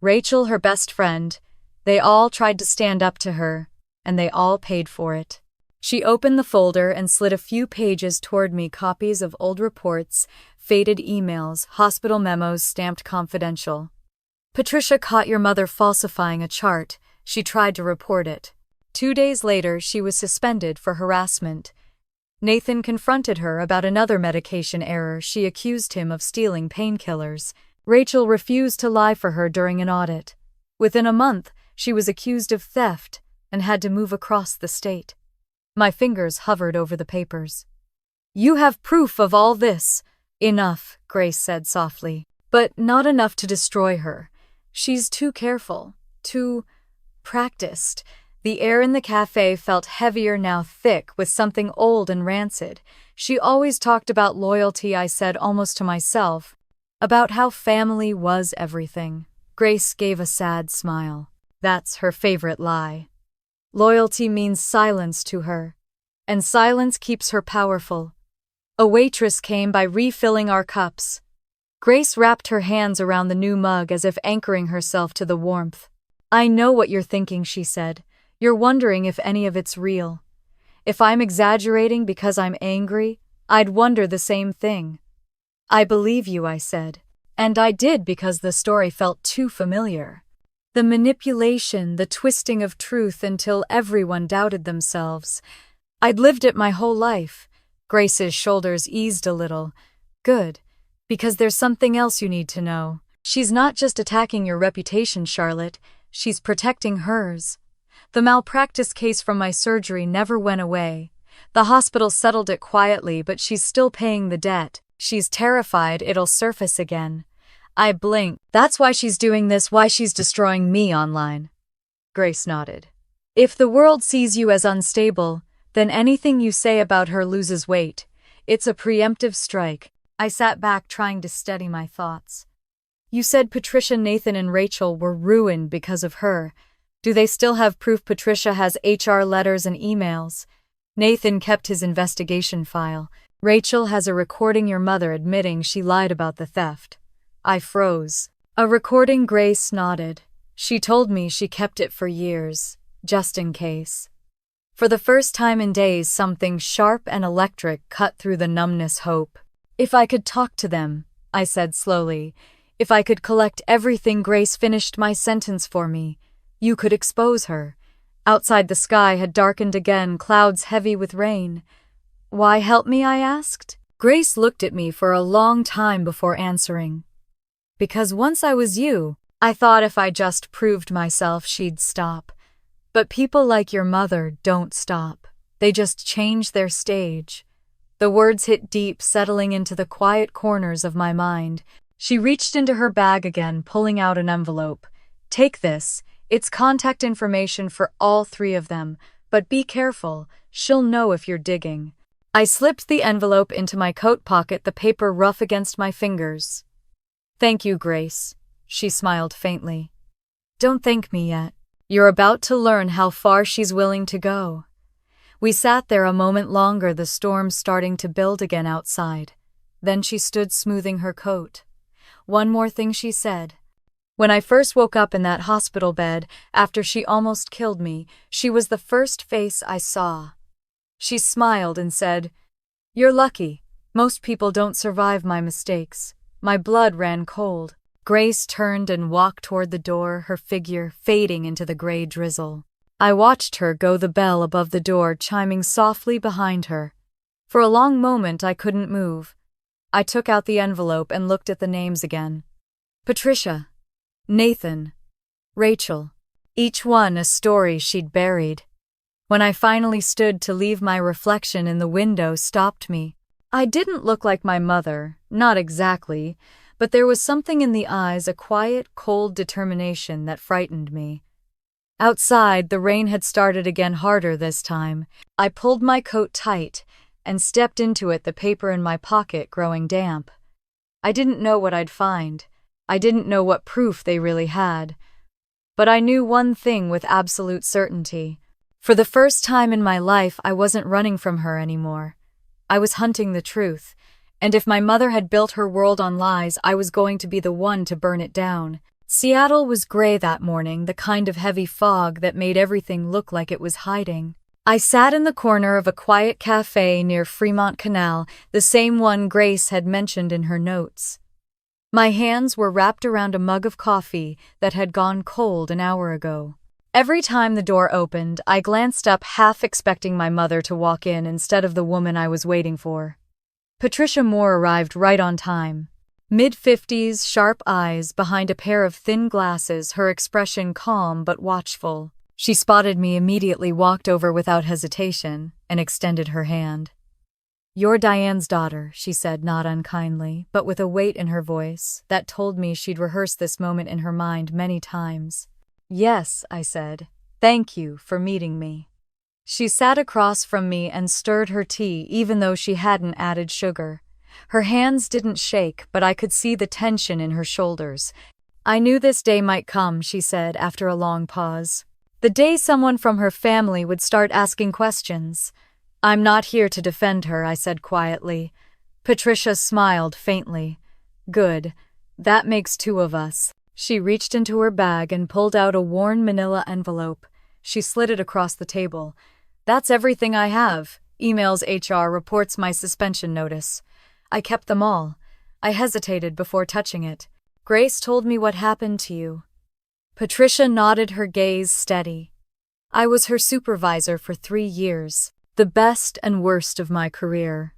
Rachel, her best friend. They all tried to stand up to her, and they all paid for it. She opened the folder and slid a few pages toward me, copies of old reports, faded emails, hospital memos stamped confidential. "Patricia caught your mother falsifying a chart. She tried to report it. 2 days later, she was suspended for harassment. Nathan confronted her about another medication error. She accused him of stealing painkillers. Rachel refused to lie for her during an audit. Within a month, she was accused of theft and had to move across the state." My fingers hovered over the papers. "You have proof of all this." "Enough," Grace said softly. "But not enough to destroy her. She's too careful, too practiced." The air in the cafe felt heavier now, thick with something old and rancid. "She always talked about loyalty," I said, almost to myself. "About how family was everything." Grace gave a sad smile. "That's her favorite lie. Loyalty means silence to her, and silence keeps her powerful." A waitress came by, refilling our cups. Grace wrapped her hands around the new mug as if anchoring herself to the warmth. "I know what you're thinking," she said. "You're wondering if any of it's real. If I'm exaggerating because I'm angry, I'd wonder the same thing. I believe you, I said. And I did because the story felt too familiar. The manipulation, the twisting of truth until everyone doubted themselves. I'd lived it my whole life. Grace's shoulders eased a little. Good, because there's something else you need to know. She's not just attacking your reputation, Charlotte. She's protecting hers. The malpractice case from my surgery never went away. The hospital settled it quietly, but she's still paying the debt. She's terrified it'll surface again. I blinked. That's why she's doing this, why she's destroying me online. Grace nodded. If the world sees you as unstable, then anything you say about her loses weight. It's a preemptive strike. I sat back trying to steady my thoughts. You said Patricia, Nathan, and Rachel were ruined because of her. Do they still have proof? Patricia has HR letters and emails. Nathan kept his investigation file. Rachel has a recording your mother admitting she lied about the theft. I froze. A recording? Grace nodded. She told me she kept it for years, just in case. For the first time in days, something sharp and electric cut through the numbness. Hope. If I could talk to them, I said slowly. If I could collect everything. Grace finished my sentence for me. You could expose her. Outside the sky had darkened again, clouds heavy with rain. Why help me? I asked. Grace looked at me for a long time before answering. Because once I was you, I thought if I just proved myself she'd stop. But people like your mother don't stop. They just change their stage. The words hit deep, settling into the quiet corners of my mind. She reached into her bag again, pulling out an envelope. Take this. It's contact information for all three of them, but be careful. She'll know if you're digging. I slipped the envelope into my coat pocket, the paper rough against my fingers. Thank you, Grace. She smiled faintly. Don't thank me yet. You're about to learn how far she's willing to go. We sat there a moment longer, the storm starting to build again outside. Then she stood smoothing her coat. One more thing, she said. When I first woke up in that hospital bed, after she almost killed me, she was the first face I saw. She smiled and said, You're lucky. Most people don't survive my mistakes. My blood ran cold. Grace turned and walked toward the door, her figure fading into the gray drizzle. I watched her go, the bell above the door chiming softly behind her. For a long moment I couldn't move. I took out the envelope and looked at the names again. Patricia, Nathan, Rachel, each one a story she'd buried. When I finally stood to leave, my reflection in the window stopped me. I didn't look like my mother, not exactly, but there was something in the eyes, a quiet, cold determination that frightened me. Outside, the rain had started again, harder this time. I pulled my coat tight and stepped into it, the paper in my pocket growing damp. I didn't know what I'd find. I didn't know what proof they really had. But I knew one thing with absolute certainty. For the first time in my life, I wasn't running from her anymore. I was hunting the truth, and if my mother had built her world on lies, I was going to be the one to burn it down. Seattle was gray that morning, the kind of heavy fog that made everything look like it was hiding. I sat in the corner of a quiet cafe near Fremont Canal, the same one Grace had mentioned in her notes. My hands were wrapped around a mug of coffee that had gone cold an hour ago. Every time the door opened, I glanced up, half expecting my mother to walk in instead of the woman I was waiting for. Patricia Moore arrived right on time. Mid-50s, sharp eyes behind a pair of thin glasses, her expression calm but watchful. She spotted me immediately, walked over without hesitation, and extended her hand. "You're Diane's daughter," she said, not unkindly, but with a weight in her voice that told me she'd rehearsed this moment in her mind many times. "Yes," I said. "Thank you for meeting me." She sat across from me and stirred her tea, even though she hadn't added sugar. Her hands didn't shake, but I could see the tension in her shoulders. "I knew this day might come," she said after a long pause. "The day someone from her family would start asking questions." "I'm not here to defend her," I said quietly. Patricia smiled faintly. "Good. That makes two of us." She reached into her bag and pulled out a worn manila envelope. She slid it across the table. That's everything I have. Emails HR reports my suspension notice. I kept them all. I hesitated before touching it. Grace told me what happened to you. Patricia nodded, her gaze steady. I was her supervisor for 3 years, the best and worst of my career.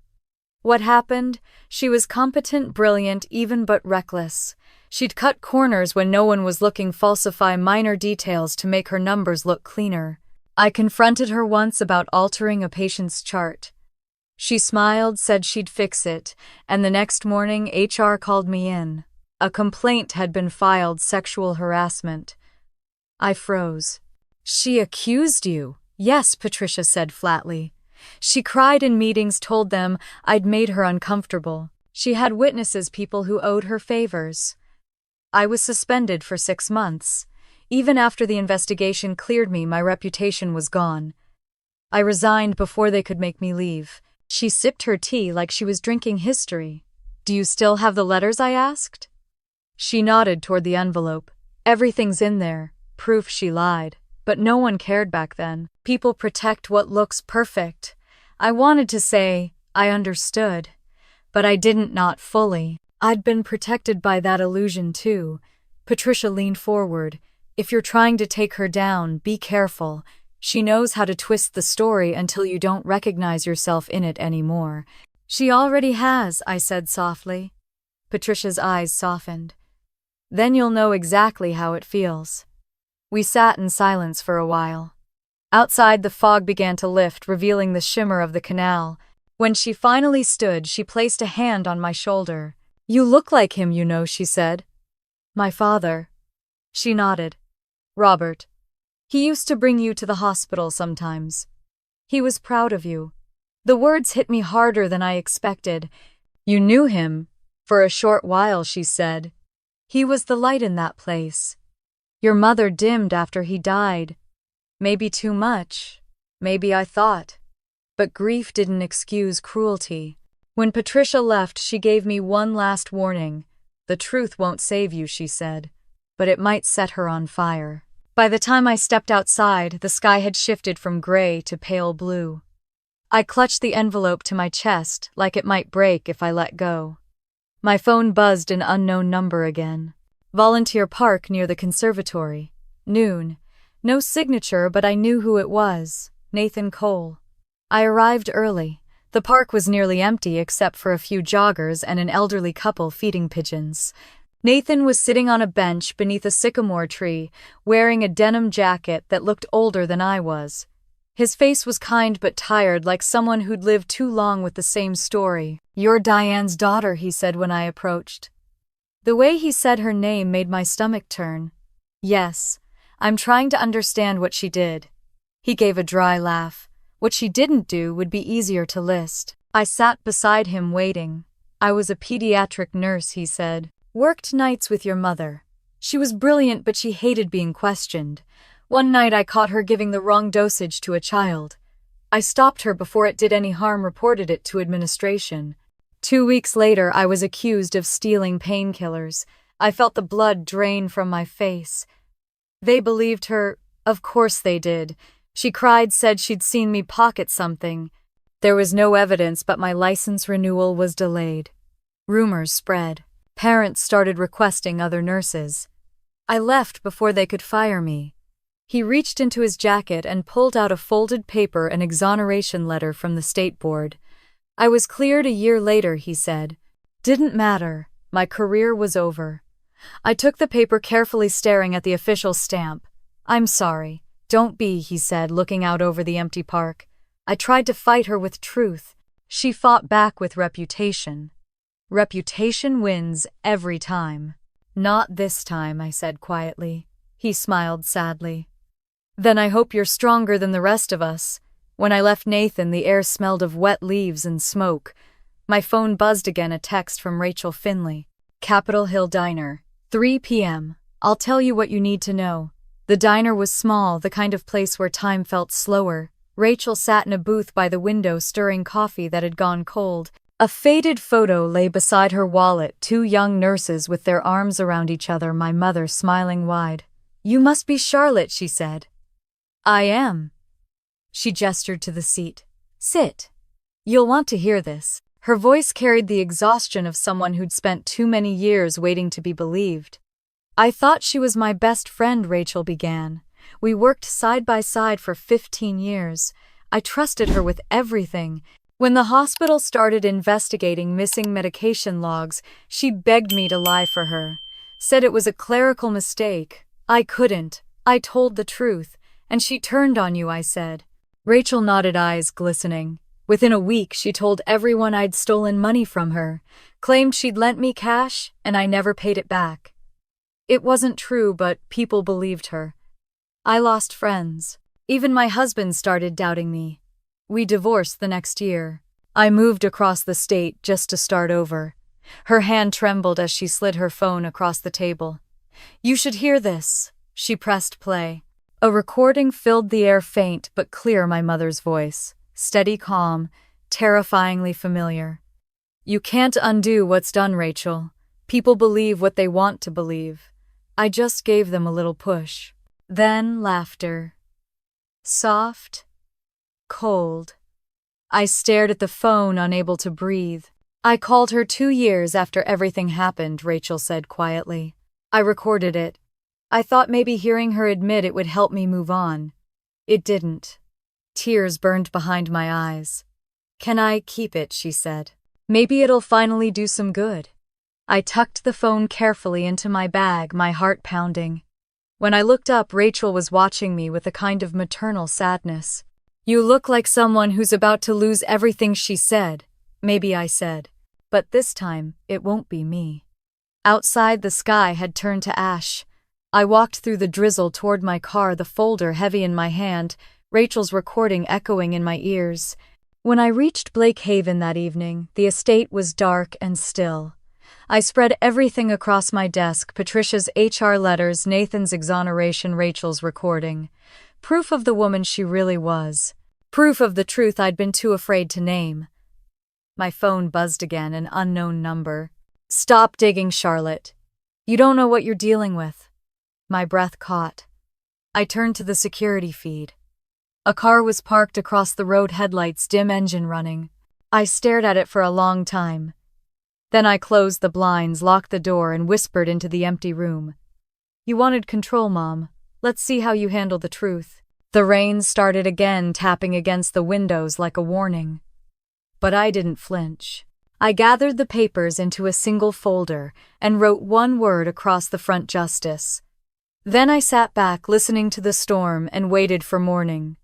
What happened? She was competent, brilliant, even but reckless. She'd cut corners when no one was looking, falsify minor details to make her numbers look cleaner. I confronted her once about altering a patient's chart. She smiled, said she'd fix it, and the next morning HR called me in. A complaint had been filed, sexual harassment. I froze. She accused you? Yes, Patricia said flatly. She cried in meetings, told them I'd made her uncomfortable. She had witnesses, people who owed her favors. I was suspended for 6 months. Even after the investigation cleared me, my reputation was gone. I resigned before they could make me leave. She sipped her tea like she was drinking history. Do you still have the letters? I asked. She nodded toward the envelope. Everything's in there. Proof she lied. But no one cared back then. People protect what looks perfect. I wanted to say, I understood. But I didn't, not fully. I'd been protected by that illusion too. Patricia leaned forward. If you're trying to take her down, be careful. She knows how to twist the story until you don't recognize yourself in it anymore. She already has, I said softly. Patricia's eyes softened. Then you'll know exactly how it feels. We sat in silence for a while. Outside, the fog began to lift, revealing the shimmer of the canal. When she finally stood, she placed a hand on my shoulder. You look like him, you know, she said. My father. She nodded. Robert. He used to bring you to the hospital sometimes. He was proud of you. The words hit me harder than I expected. You knew him? For a short while, she said. He was the light in that place. Your mother dimmed after he died. Maybe too much. Maybe I thought. But grief didn't excuse cruelty. When Patricia left, she gave me one last warning. The truth won't save you, she said, but it might set her on fire. By the time I stepped outside, the sky had shifted from gray to pale blue. I clutched the envelope to my chest, like it might break if I let go. My phone buzzed, an unknown number again. Volunteer Park near the conservatory. Noon. No signature, but I knew who it was. Nathan Cole. I arrived early. The park was nearly empty except for a few joggers and an elderly couple feeding pigeons. Nathan was sitting on a bench beneath a sycamore tree, wearing a denim jacket that looked older than I was. His face was kind but tired, like someone who'd lived too long with the same story. You're Diane's daughter, he said when I approached. The way he said her name made my stomach turn. Yes, I'm trying to understand what she did. He gave a dry laugh. What she didn't do would be easier to list. I sat beside him waiting. I was a pediatric nurse, he said. Worked nights with your mother. She was brilliant, but she hated being questioned. One night I caught her giving the wrong dosage to a child. I stopped her before it did any harm, reported it to administration. 2 weeks later, I was accused of stealing painkillers. I felt the blood drain from my face. They believed her. Of course they did. She cried, said she'd seen me pocket something. There was no evidence, but my license renewal was delayed. Rumors spread. Parents started requesting other nurses. I left before they could fire me. He reached into his jacket and pulled out a folded paper, an exoneration letter from the state board. I was cleared a year later, he said. Didn't matter. My career was over. I took the paper carefully, staring at the official stamp. I'm sorry. Don't be, he said, looking out over the empty park. I tried to fight her with truth. She fought back with reputation. Reputation wins every time. Not this time, I said quietly. He smiled sadly. Then I hope you're stronger than the rest of us. When I left Nathan, the air smelled of wet leaves and smoke. My phone buzzed again, a text from Rachel Finley. Capitol Hill Diner, 3 p.m. I'll tell you what you need to know. The diner was small, the kind of place where time felt slower. Rachel sat in a booth by the window, stirring coffee that had gone cold. A faded photo lay beside her wallet, 2 young nurses with their arms around each other, my mother smiling wide. You must be Charlotte, she said. I am. She gestured to the seat. Sit. You'll want to hear this. Her voice carried the exhaustion of someone who'd spent too many years waiting to be believed. I thought she was my best friend, Rachel began. We worked side by side for 15 years. I trusted her with everything. When the hospital started investigating missing medication logs, she begged me to lie for her. Said it was a clerical mistake. I couldn't. I told the truth. And she turned on you, I said. Rachel nodded, eyes glistening. Within a week, she told everyone I'd stolen money from her, claimed she'd lent me cash, and I never paid it back. It wasn't true, but people believed her. I lost friends. Even my husband started doubting me. We divorced the next year. I moved across the state just to start over. Her hand trembled as she slid her phone across the table. You should hear this. She pressed play. A recording filled the air, faint but clear, my mother's voice. Steady, calm, terrifyingly familiar. You can't undo what's done, Rachel. People believe what they want to believe. I just gave them a little push. Then laughter. Soft, cold. I stared at the phone, unable to breathe. I called her 2 years after everything happened, Rachel said quietly. I recorded it. I thought maybe hearing her admit it would help me move on. It didn't. Tears burned behind my eyes. Can I keep it, she said. Maybe it'll finally do some good. I tucked the phone carefully into my bag, my heart pounding. When I looked up, Rachel was watching me with a kind of maternal sadness. You look like someone who's about to lose everything, she said. Maybe, I said. But this time, it won't be me. Outside, the sky had turned to ash. I walked through the drizzle toward my car, the folder heavy in my hand, Rachel's recording echoing in my ears. When I reached Blake Haven that evening, the estate was dark and still. I spread everything across my desk: Patricia's HR letters, Nathan's exoneration, Rachel's recording. Proof of the woman she really was. Proof of the truth I'd been too afraid to name. My phone buzzed again, an unknown number. Stop digging, Charlotte. You don't know what you're dealing with. My breath caught. I turned to the security feed. A car was parked across the road, headlights dim, engine running. I stared at it for a long time. Then I closed the blinds, locked the door, and whispered into the empty room. You wanted control, Mom. Let's see how you handle the truth. The rain started again, tapping against the windows like a warning. But I didn't flinch. I gathered the papers into a single folder and wrote one word across the front: justice. Then I sat back, listening to the storm, and waited for morning.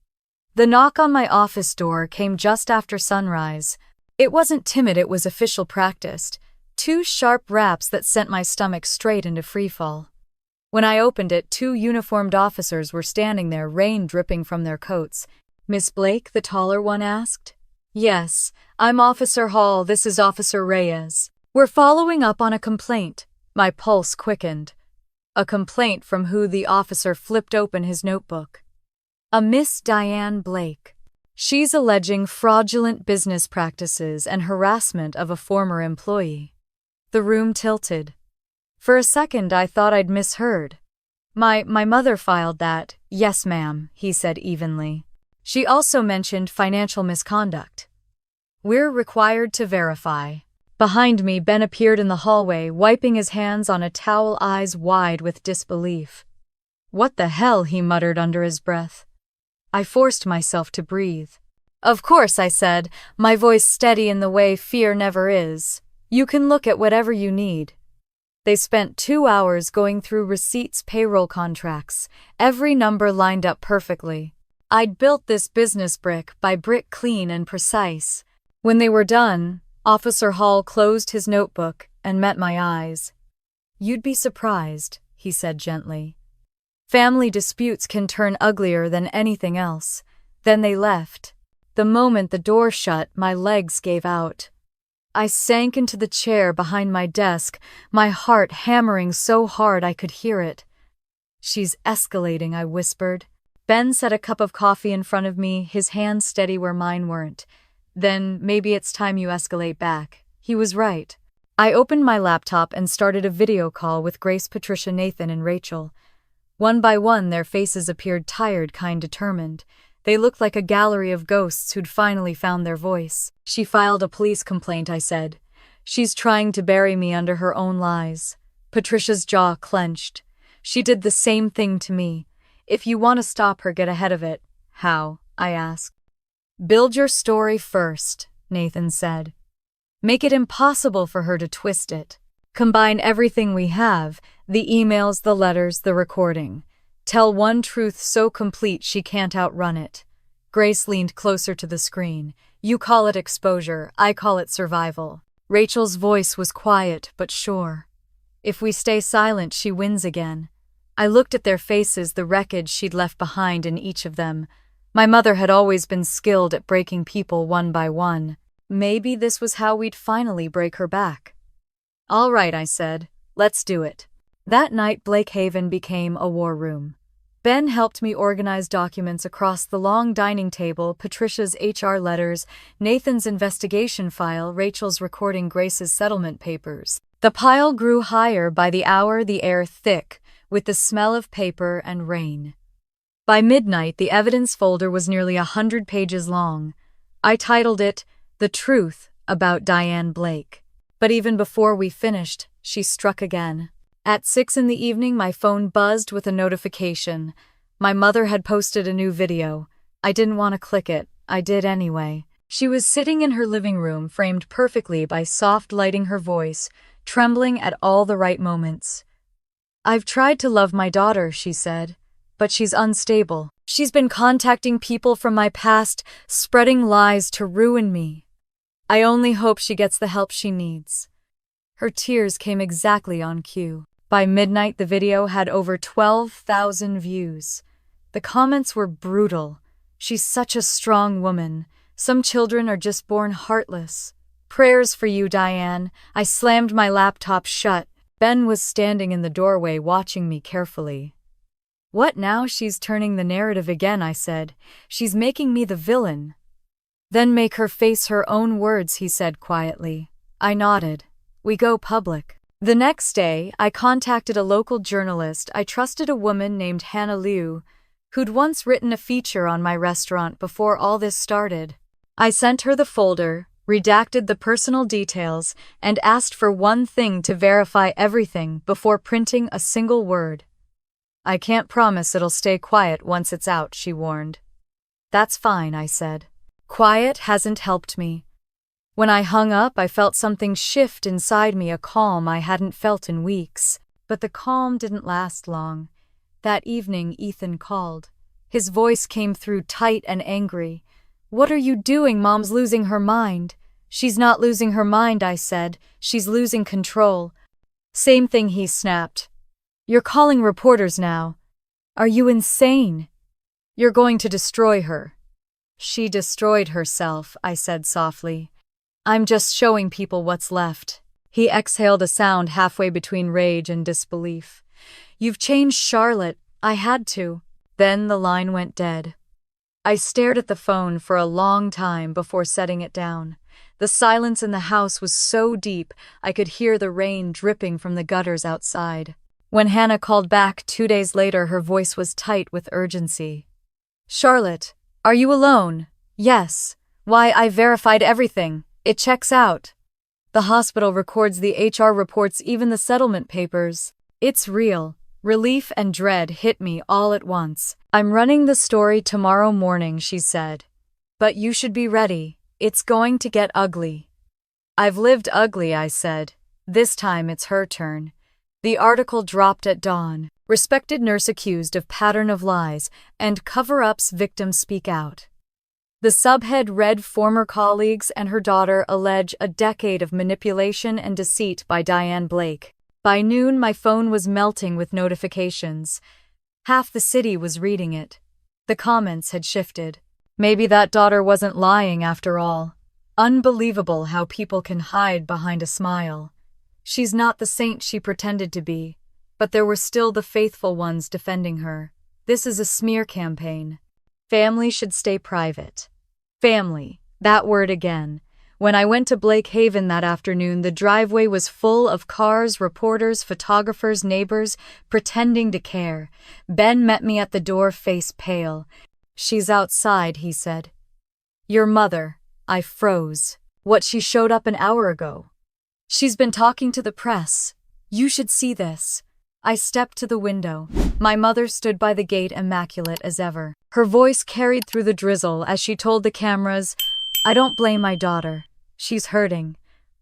The knock on my office door came just after sunrise. It wasn't timid, it was official, practiced. 2 sharp raps that sent my stomach straight into freefall. When I opened it, 2 uniformed officers were standing there, rain dripping from their coats. Miss Blake, the taller one asked. Yes, I'm Officer Hall, this is Officer Reyes. We're following up on a complaint. My pulse quickened. A complaint from who? The officer flipped open his notebook. A Miss Diane Blake. She's alleging fraudulent business practices and harassment of a former employee. The room tilted. For a second, I thought I'd misheard. My mother filed that. Yes, ma'am, he said evenly. She also mentioned financial misconduct. We're required to verify. Behind me, Ben appeared in the hallway, wiping his hands on a towel, eyes wide with disbelief. What the hell, he muttered under his breath. I forced myself to breathe. Of course, I said, my voice steady in the way fear never is. You can look at whatever you need. They spent 2 hours going through receipts, payroll contracts, every number lined up perfectly. I'd built this business brick by brick, clean and precise. When they were done, Officer Hall closed his notebook and met my eyes. You'd be surprised, he said gently. Family disputes can turn uglier than anything else. Then they left. The moment the door shut, my legs gave out. I sank into the chair behind my desk, my heart hammering so hard I could hear it. She's escalating, I whispered. Ben set a cup of coffee in front of me, his hands steady where mine weren't. Then maybe it's time you escalate back. He was right. I opened my laptop and started a video call with Grace, Patricia, Nathan, and Rachel. One by one, their faces appeared tired, kind, determined. They looked like a gallery of ghosts who'd finally found their voice. She filed a police complaint, I said. She's trying to bury me under her own lies. Patricia's jaw clenched. She did the same thing to me. If you want to stop her, get ahead of it. How? I asked. Build your story first, Nathan said. Make it impossible for her to twist it. Combine everything we have, the emails, the letters, the recording. Tell one truth so complete she can't outrun it. Grace leaned closer to the screen. You call it exposure, I call it survival. Rachel's voice was quiet but sure. If we stay silent, she wins again. I looked at their faces, the wreckage she'd left behind in each of them. My mother had always been skilled at breaking people one by one. Maybe this was how we'd finally break her back. All right, I said. Let's do it. That night, Blakehaven became a war room. Ben helped me organize documents across the long dining table, Patricia's HR letters, Nathan's investigation file, Rachel's recording, Grace's settlement papers. The pile grew higher by the hour, the air thick, with the smell of paper and rain. By midnight, the evidence folder was nearly 100 pages long. I titled it, The Truth About Diane Blake. But even before we finished, she struck again. At 6 p.m, my phone buzzed with a notification. My mother had posted a new video. I didn't want to click it. I did anyway. She was sitting in her living room, framed perfectly by soft lighting, her voice trembling at all the right moments. I've tried to love my daughter, she said, but she's unstable. She's been contacting people from my past, spreading lies to ruin me. I only hope she gets the help she needs. Her tears came exactly on cue. By midnight, the video had over 12,000 views. The comments were brutal. She's such a strong woman. Some children are just born heartless. Prayers for you, Diane. I slammed my laptop shut. Ben was standing in the doorway watching me carefully. What now? She's turning the narrative again, I said. She's making me the villain. Then make her face her own words, he said quietly. I nodded. We go public. The next day, I contacted a local journalist. I trusted, a woman named Hannah Liu, who'd once written a feature on my restaurant before all this started. I sent her the folder, redacted the personal details, and asked for one thing: to verify everything before printing a single word. I can't promise it'll stay quiet once it's out, she warned. That's fine, I said. Quiet hasn't helped me. When I hung up, I felt something shift inside me, a calm I hadn't felt in weeks. But the calm didn't last long. That evening, Ethan called. His voice came through tight and angry. What are you doing? Mom's losing her mind. She's not losing her mind, I said. She's losing control. Same thing, he snapped. You're calling reporters now. Are you insane? You're going to destroy her. She destroyed herself, I said softly. I'm just showing people what's left. He exhaled a sound halfway between rage and disbelief. You've changed Charlotte. I had to. Then the line went dead. I stared at the phone for a long time before setting it down. The silence in the house was so deep I could hear the rain dripping from the gutters outside. When Hannah called back 2 days later, her voice was tight with urgency. Charlotte, are you alone? Yes. Why, I verified everything. It checks out. The hospital records the HR reports, even the settlement papers. It's real. Relief and dread hit me all at once. I'm running the story tomorrow morning, she said. But you should be ready. It's going to get ugly. I've lived ugly, I said. This time it's her turn. The article dropped at dawn. Respected nurse accused of pattern of lies and cover-ups, victims speak out. The subhead read, former colleagues and her daughter allege a decade of manipulation and deceit by Diane Blake. By noon, my phone was melting with notifications. Half the city was reading it. The comments had shifted. Maybe that daughter wasn't lying after all. Unbelievable how people can hide behind a smile. She's not the saint she pretended to be, but there were still the faithful ones defending her. This is a smear campaign. Family should stay private. Family, that word again. When I went to Blakehaven that afternoon, the driveway was full of cars, reporters, photographers, neighbors, pretending to care. Ben met me at the door, face pale. She's outside, he said. Your mother. I froze. What, she showed up an hour ago? She's been talking to the press. You should see this. I stepped to the window. My mother stood by the gate, immaculate as ever. Her voice carried through the drizzle as she told the cameras, I don't blame my daughter. She's hurting.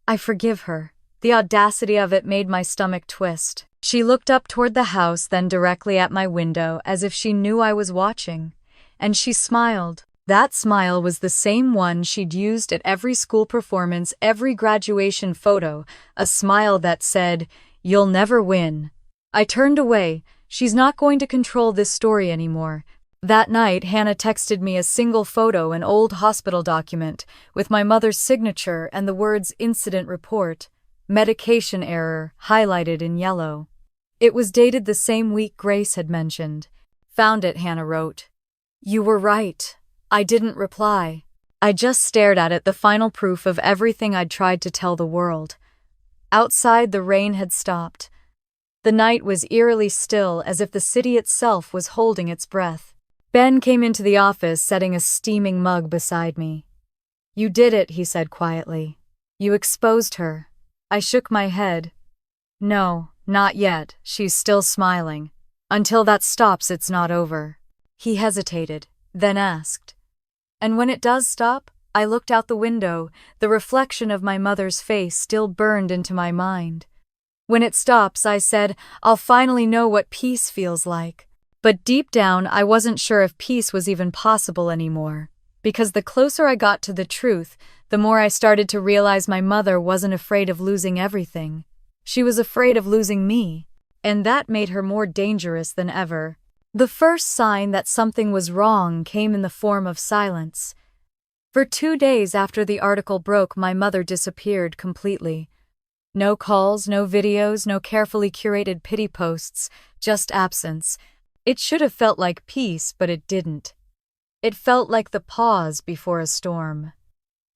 I forgive her. The audacity of it made my stomach twist. She looked up toward the house, then directly at my window, as if she knew I was watching. And she smiled. That smile was the same one she'd used at every school performance, every graduation photo, a smile that said, "You'll never win." I turned away. She's not going to control this story anymore. That night, Hannah texted me a single photo, an old hospital document, with my mother's signature and the words "incident report," medication error, highlighted in yellow. It was dated the same week Grace had mentioned. Found it, Hannah wrote. You were right. I didn't reply. I just stared at it, the final proof of everything I'd tried to tell the world. Outside, the rain had stopped. The night was eerily still, as if the city itself was holding its breath. Ben came into the office, setting a steaming mug beside me. You did it, he said quietly. You exposed her. I shook my head. No, not yet. She's still smiling. Until that stops, it's not over. He hesitated, then asked. And when it does stop? I looked out the window. The reflection of my mother's face still burned into my mind. When it stops, I said, I'll finally know what peace feels like. But deep down, I wasn't sure if peace was even possible anymore. Because the closer I got to the truth, the more I started to realize my mother wasn't afraid of losing everything. She was afraid of losing me. And that made her more dangerous than ever. The first sign that something was wrong came in the form of silence. For 2 days after the article broke, my mother disappeared completely. No calls, no videos, no carefully curated pity posts, just absence. It should have felt like peace, but it didn't. It felt like the pause before a storm.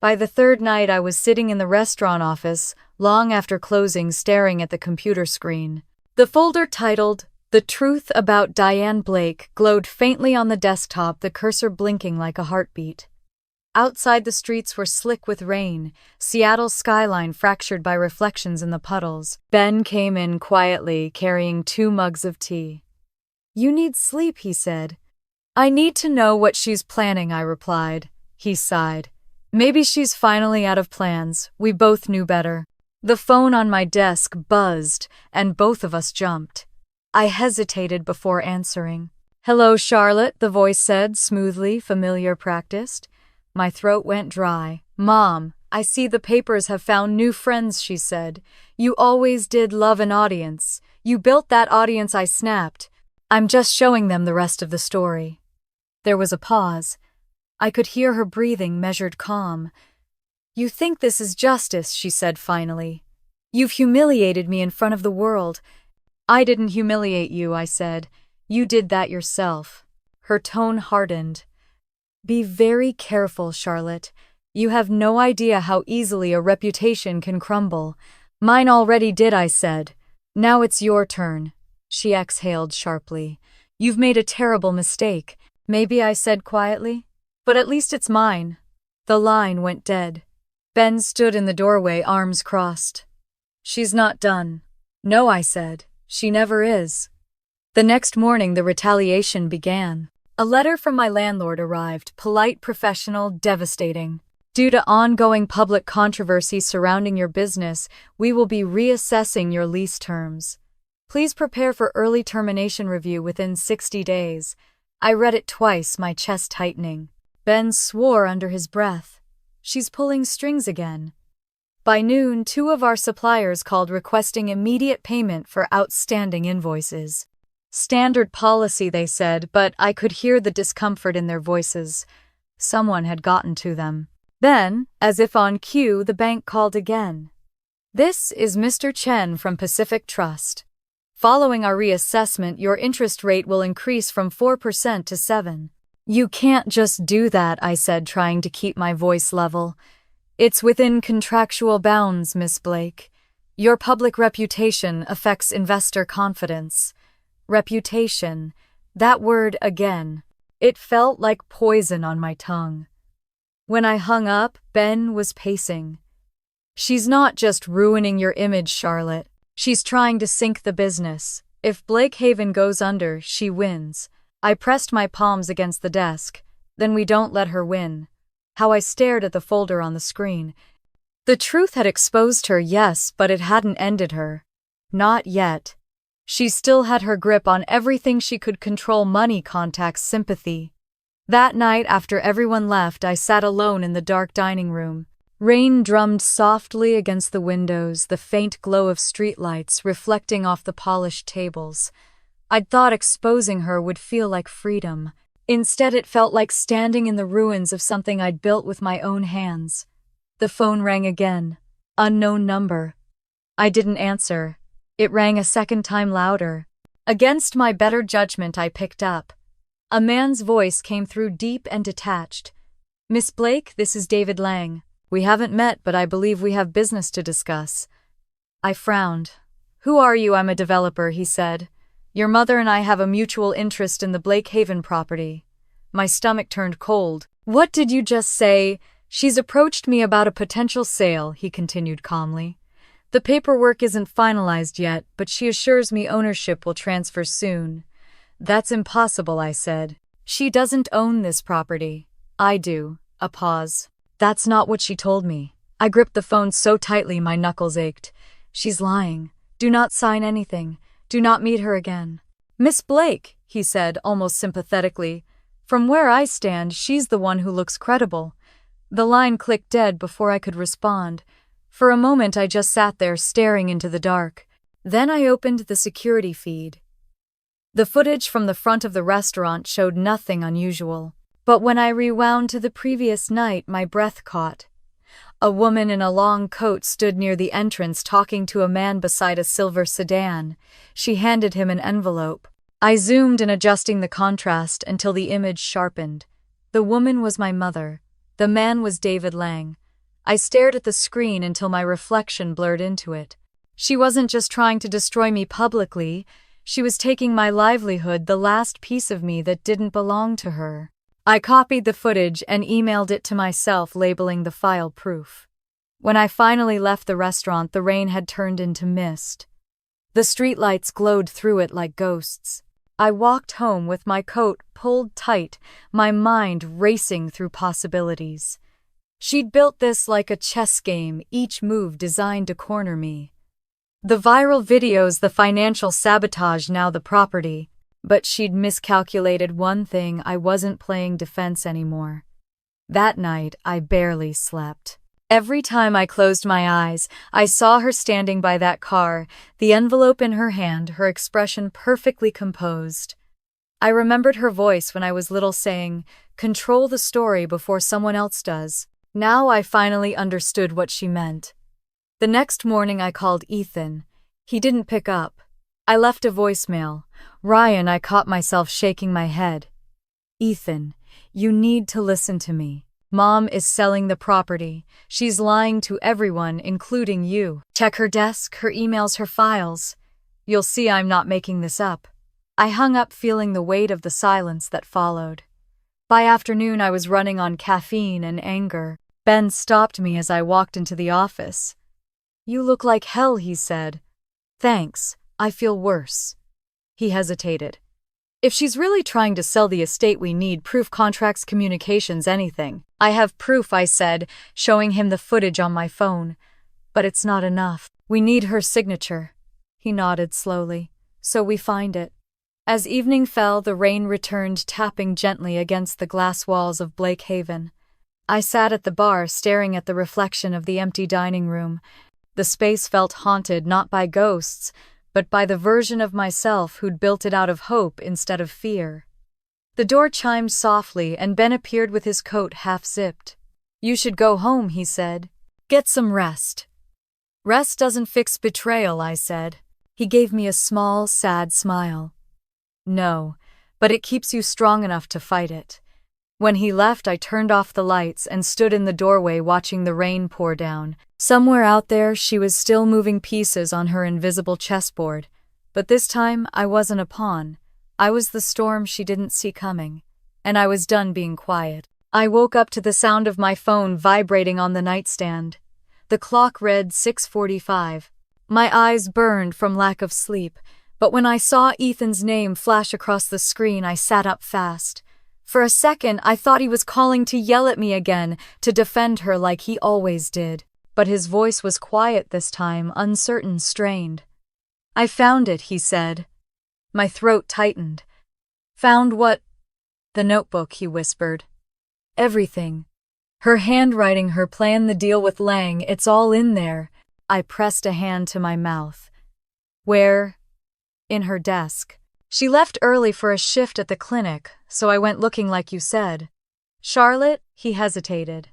By the third night, I was sitting in the restaurant office, long after closing, staring at the computer screen. The folder titled, The Truth About Diane Blake, glowed faintly on the desktop, the cursor blinking like a heartbeat. Outside, the streets were slick with rain, Seattle's skyline fractured by reflections in the puddles. Ben came in quietly, carrying 2 mugs of tea. You need sleep, he said. I need to know what she's planning, I replied. He sighed. Maybe she's finally out of plans. We both knew better. The phone on my desk buzzed, and both of us jumped. I hesitated before answering. Hello, Charlotte, the voice said, smoothly, familiar, practiced. My throat went dry. Mom, I see the papers have found new friends, she said. You always did love an audience. You built that audience, I snapped. I'm just showing them the rest of the story. There was a pause. I could hear her breathing, measured calm. You think this is justice, she said finally. You've humiliated me in front of the world. I didn't humiliate you, I said. You did that yourself. Her tone hardened. Be very careful, Charlotte. You have no idea how easily a reputation can crumble. Mine already did, I said. Now it's your turn. She exhaled sharply. You've made a terrible mistake. Maybe, I said quietly. But at least it's mine. The line went dead. Ben stood in the doorway, arms crossed. She's not done. No, I said. She never is. The next morning, the retaliation began. A letter from my landlord arrived, polite, professional, devastating. Due to ongoing public controversy surrounding your business, we will be reassessing your lease terms. Please prepare for early termination review within 60 days. I read it twice, my chest tightening. Ben swore under his breath. She's pulling strings again. By noon, 2 of our suppliers called requesting immediate payment for outstanding invoices. Standard policy, they said, but I could hear the discomfort in their voices. Someone had gotten to them. Then, as if on cue, the bank called again. This is Mr. Chen from Pacific Trust. Following our reassessment, your interest rate will increase from 4% to 7%. You can't just do that, I said, trying to keep my voice level. It's within contractual bounds, Miss Blake. Your public reputation affects investor confidence. Reputation. That word again. It felt like poison on my tongue. When I hung up, Ben was pacing. "She's not just ruining your image, Charlotte. She's trying to sink the business. If Blake Haven goes under, she wins." I pressed my palms against the desk. "Then we don't let her win." How I stared at the folder on the screen. The truth had exposed her, yes, but it hadn't ended her. Not yet. She still had her grip on everything she could control: money, contacts, sympathy. That night, after everyone left, I sat alone in the dark dining room. Rain drummed softly against the windows, the faint glow of streetlights reflecting off the polished tables. I'd thought exposing her would feel like freedom. Instead, it felt like standing in the ruins of something I'd built with my own hands. The phone rang again. Unknown number. I didn't answer. It rang a second time, louder. Against my better judgment, I picked up. A man's voice came through, deep and detached. "Miss Blake, this is David Lang. We haven't met, but I believe we have business to discuss." I frowned. "Who are you?" "I'm a developer," he said. "Your mother and I have a mutual interest in the Blake Haven property." My stomach turned cold. "What did you just say?" "She's approached me about a potential sale," he continued calmly. "The paperwork isn't finalized yet, but she assures me ownership will transfer soon." "That's impossible," I said. "She doesn't own this property." "I do." A pause. "That's not what she told me." I gripped the phone so tightly my knuckles ached. "She's lying. Do not sign anything. Do not meet her again." "Miss Blake," he said, almost sympathetically, "from where I stand, she's the one who looks credible." The line clicked dead before I could respond. For a moment I just sat there staring into the dark. Then I opened the security feed. The footage from the front of the restaurant showed nothing unusual. But when I rewound to the previous night, my breath caught. A woman in a long coat stood near the entrance talking to a man beside a silver sedan. She handed him an envelope. I zoomed in, adjusting the contrast until the image sharpened. The woman was my mother. The man was David Lang. I stared at the screen until my reflection blurred into it. She wasn't just trying to destroy me publicly. She was taking my livelihood, the last piece of me that didn't belong to her. I copied the footage and emailed it to myself, labeling the file proof. When I finally left the restaurant, the rain had turned into mist. The streetlights glowed through it like ghosts. I walked home with my coat pulled tight, my mind racing through possibilities. She'd built this like a chess game, each move designed to corner me. The viral videos, the financial sabotage, now the property. But she'd miscalculated one thing: I wasn't playing defense anymore. That night, I barely slept. Every time I closed my eyes, I saw her standing by that car, the envelope in her hand, her expression perfectly composed. I remembered her voice when I was little saying, "Control the story before someone else does." Now I finally understood what she meant. The next morning I called Ethan. He didn't pick up. I left a voicemail. "Ryan," I caught myself shaking my head. "Ethan, you need to listen to me. Mom is selling the property. She's lying to everyone, including you. Check her desk, her emails, her files. You'll see I'm not making this up." I hung up, feeling the weight of the silence that followed. By afternoon, I was running on caffeine and anger. Ben stopped me as I walked into the office. "You look like hell," he said. "Thanks, I feel worse." He hesitated. "If she's really trying to sell the estate, we need proof: contracts, communications, anything." "I have proof," I said, showing him the footage on my phone. "But it's not enough. We need her signature." He nodded slowly. "So we find it." As evening fell, the rain returned, tapping gently against the glass walls of Blake Haven. I sat at the bar, staring at the reflection of the empty dining room. The space felt haunted, not by ghosts, but by the version of myself who'd built it out of hope instead of fear. The door chimed softly, and Ben appeared with his coat half-zipped. "You should go home," he said. "Get some rest." "Rest doesn't fix betrayal," I said. He gave me a small, sad smile. "No, but it keeps you strong enough to fight it." When he left, I turned off the lights and stood in the doorway watching the rain pour down. Somewhere out there, she was still moving pieces on her invisible chessboard. But this time, I wasn't a pawn. I was the storm she didn't see coming. and I was done being quiet. I woke up to the sound of my phone vibrating on the nightstand. The clock read 6:45. My eyes burned from lack of sleep, but when I saw Ethan's name flash across the screen, I sat up fast. For a second, I thought he was calling to yell at me again, to defend her like he always did. But his voice was quiet this time, uncertain, strained. "I found it," he said. My throat tightened. "Found what?" "The notebook," he whispered. "Everything. Her handwriting, her plan, the deal with Lang, it's all in there." I pressed a hand to my mouth. "Where?" "In her desk. She left early for a shift at the clinic, so I went looking like you said." "Charlotte?" He hesitated.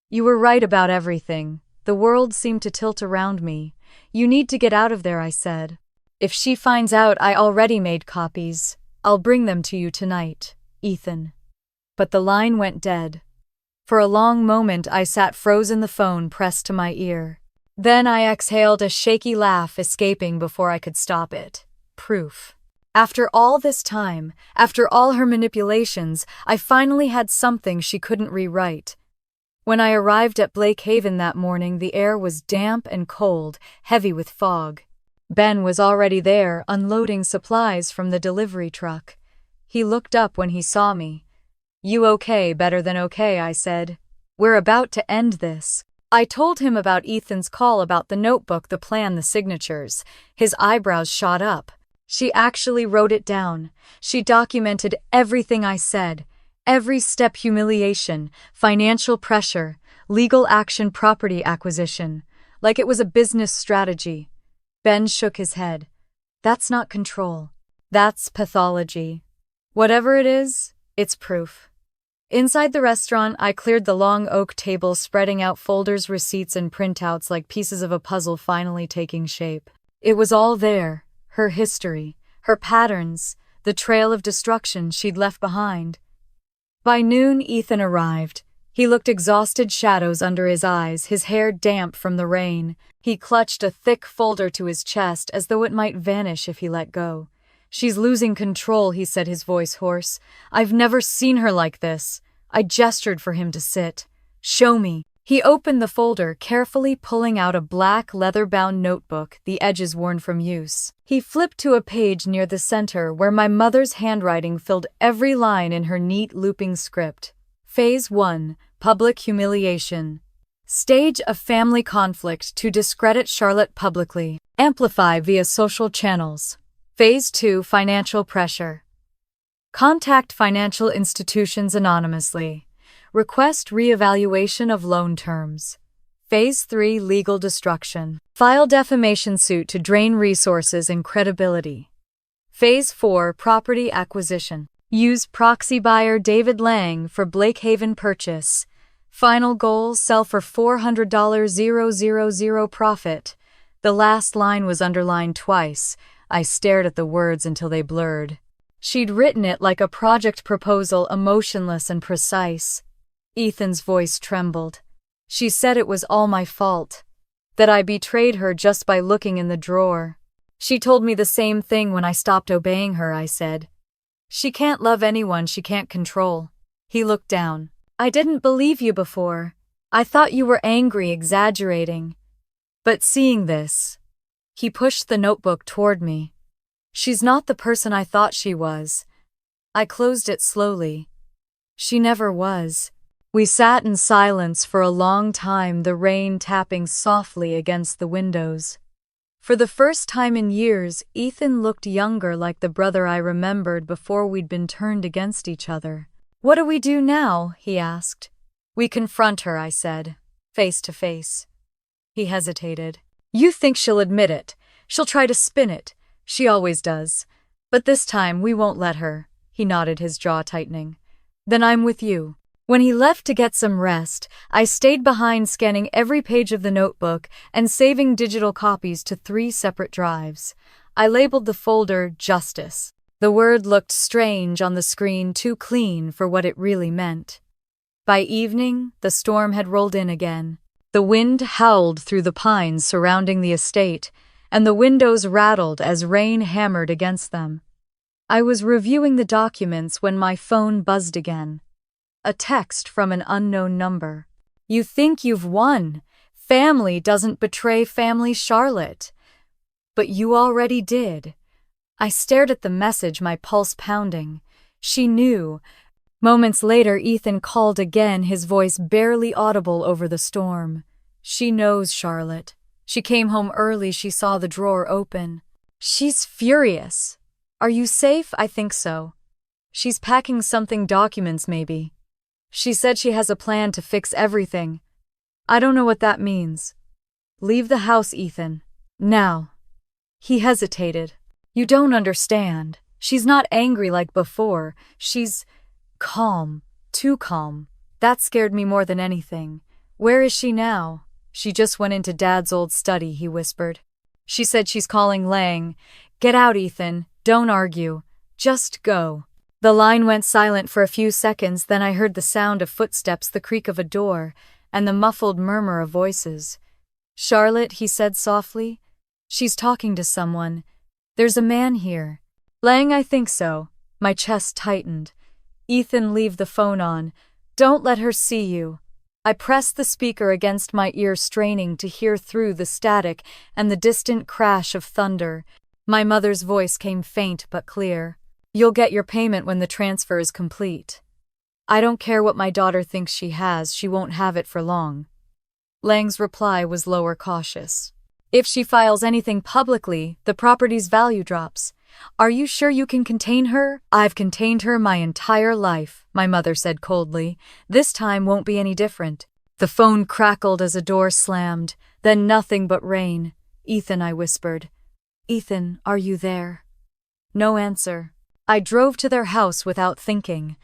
"You were right about everything. The world seemed to tilt around me. You need to get out of there," I said. "If she finds out I already made copies, I'll bring them to you tonight, Ethan." But the line went dead. For a long moment I sat frozen, the phone pressed to my ear. Then I exhaled, a shaky laugh escaping before I could stop it. Proof. After all this time, after all her manipulations, I finally had something she couldn't rewrite. When I arrived at Blake Haven that morning, the air was damp and cold, heavy with fog. Ben was already there, unloading supplies from the delivery truck. He looked up when he saw me. "You okay?" "Better than okay," I said. "We're about to end this." I told him about Ethan's call, about the notebook, the plan, the signatures. His eyebrows shot up. She actually wrote it down. She documented everything I said. Every step: humiliation, financial pressure, legal action, property acquisition. Like it was a business strategy. Ben shook his head. "That's not control. That's pathology. Whatever it is, it's proof." Inside the restaurant, I cleared the long oak table, spreading out folders, receipts, and printouts like pieces of a puzzle finally taking shape. It was all there. Her history, her patterns, the trail of destruction she'd left behind. By noon, Ethan arrived. He looked exhausted, shadows under his eyes, his hair damp from the rain. He clutched a thick folder to his chest as though it might vanish if he let go. "She's losing control," he said, his voice hoarse. "I've never seen her like this." I gestured for him to sit. "Show me." He opened the folder, carefully pulling out a black leather-bound notebook, the edges worn from use. He flipped to a page near the center where my mother's handwriting filled every line in her neat looping script. Phase 1. Public humiliation. Stage a family conflict to discredit Charlotte publicly. Amplify via social channels. Phase 2. Financial pressure. Contact financial institutions anonymously. Request reevaluation of loan terms. Phase 3. Legal destruction. File defamation suit to drain resources and credibility. Phase 4. Property acquisition. Use proxy buyer David Lang for Blake Haven purchase. Final goal: sell for $400,000 profit. The last line was underlined twice. I stared at the words until they blurred. She'd written it like a project proposal, emotionless and precise. Ethan's voice trembled. She said it was all my fault, that I betrayed her just by looking in the drawer. She told me the same thing when I stopped obeying her, I said. "She can't love anyone she can't control." He looked down. "I didn't believe you before. I thought you were angry, exaggerating. But seeing this..." He pushed the notebook toward me. "She's not the person I thought she was." I closed it slowly. She never was. We sat in silence for a long time, the rain tapping softly against the windows. For the first time in years, Ethan looked younger, like the brother I remembered before we'd been turned against each other. "What do we do now?" he asked. "We confront her," I said, face to face. He hesitated. "You think she'll admit it? She'll try to spin it. She always does. But this time we won't let her." He nodded, his jaw tightening. "Then I'm with you." When he left to get some rest, I stayed behind, scanning every page of the notebook and saving digital copies to 3 separate drives. I labeled the folder Justice. The word looked strange on the screen, too clean for what it really meant. By evening, the storm had rolled in again. The wind howled through the pines surrounding the estate, and the windows rattled as rain hammered against them. I was reviewing the documents when my phone buzzed again. A text from an unknown number. You think you've won. Family doesn't betray family, Charlotte. But you already did. I stared at the message, my pulse pounding. She knew. Moments later, Ethan called again, his voice barely audible over the storm. She knows, Charlotte. She came home early, she saw the drawer open. She's furious. Are you safe? I think so. She's packing something, documents maybe. She said she has a plan to fix everything. I don't know what that means. Leave the house, Ethan. Now. He hesitated. You don't understand. She's not angry like before. She's calm. Too calm. That scared me more than anything. Where is she now? She just went into Dad's old study, he whispered. She said she's calling Lang. Get out, Ethan. Don't argue. Just go. The line went silent for a few seconds, then I heard the sound of footsteps, the creak of a door, and the muffled murmur of voices. Charlotte, he said softly. She's talking to someone. There's a man here. Lang, I think so. My chest tightened. Ethan, leave the phone on. Don't let her see you. I pressed the speaker against my ear, straining to hear through the static and the distant crash of thunder. My mother's voice came faint but clear. You'll get your payment when the transfer is complete. I don't care what my daughter thinks she has, she won't have it for long. Lang's reply was lower, cautious. If she files anything publicly, the property's value drops. Are you sure you can contain her? I've contained her my entire life, my mother said coldly. This time won't be any different. The phone crackled as a door slammed, then nothing but rain. Ethan, I whispered. Ethan, are you there? No answer. I drove to their house without thinking.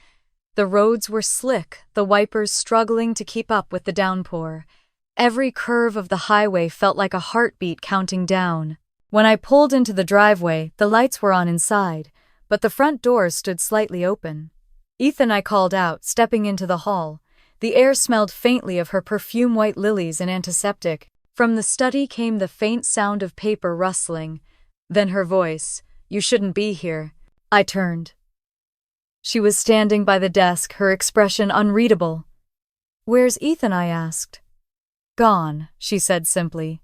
The roads were slick, the wipers struggling to keep up with the downpour. Every curve of the highway felt like a heartbeat counting down. When I pulled into the driveway, the lights were on inside, but the front doors stood slightly open. Ethan, I called out, stepping into the hall. The air smelled faintly of her perfume, white lilies, and antiseptic. From the study came the faint sound of paper rustling. Then her voice, You shouldn't be here. I turned. She was standing by the desk, her expression unreadable. Where's Ethan? I asked. Gone, she said simply.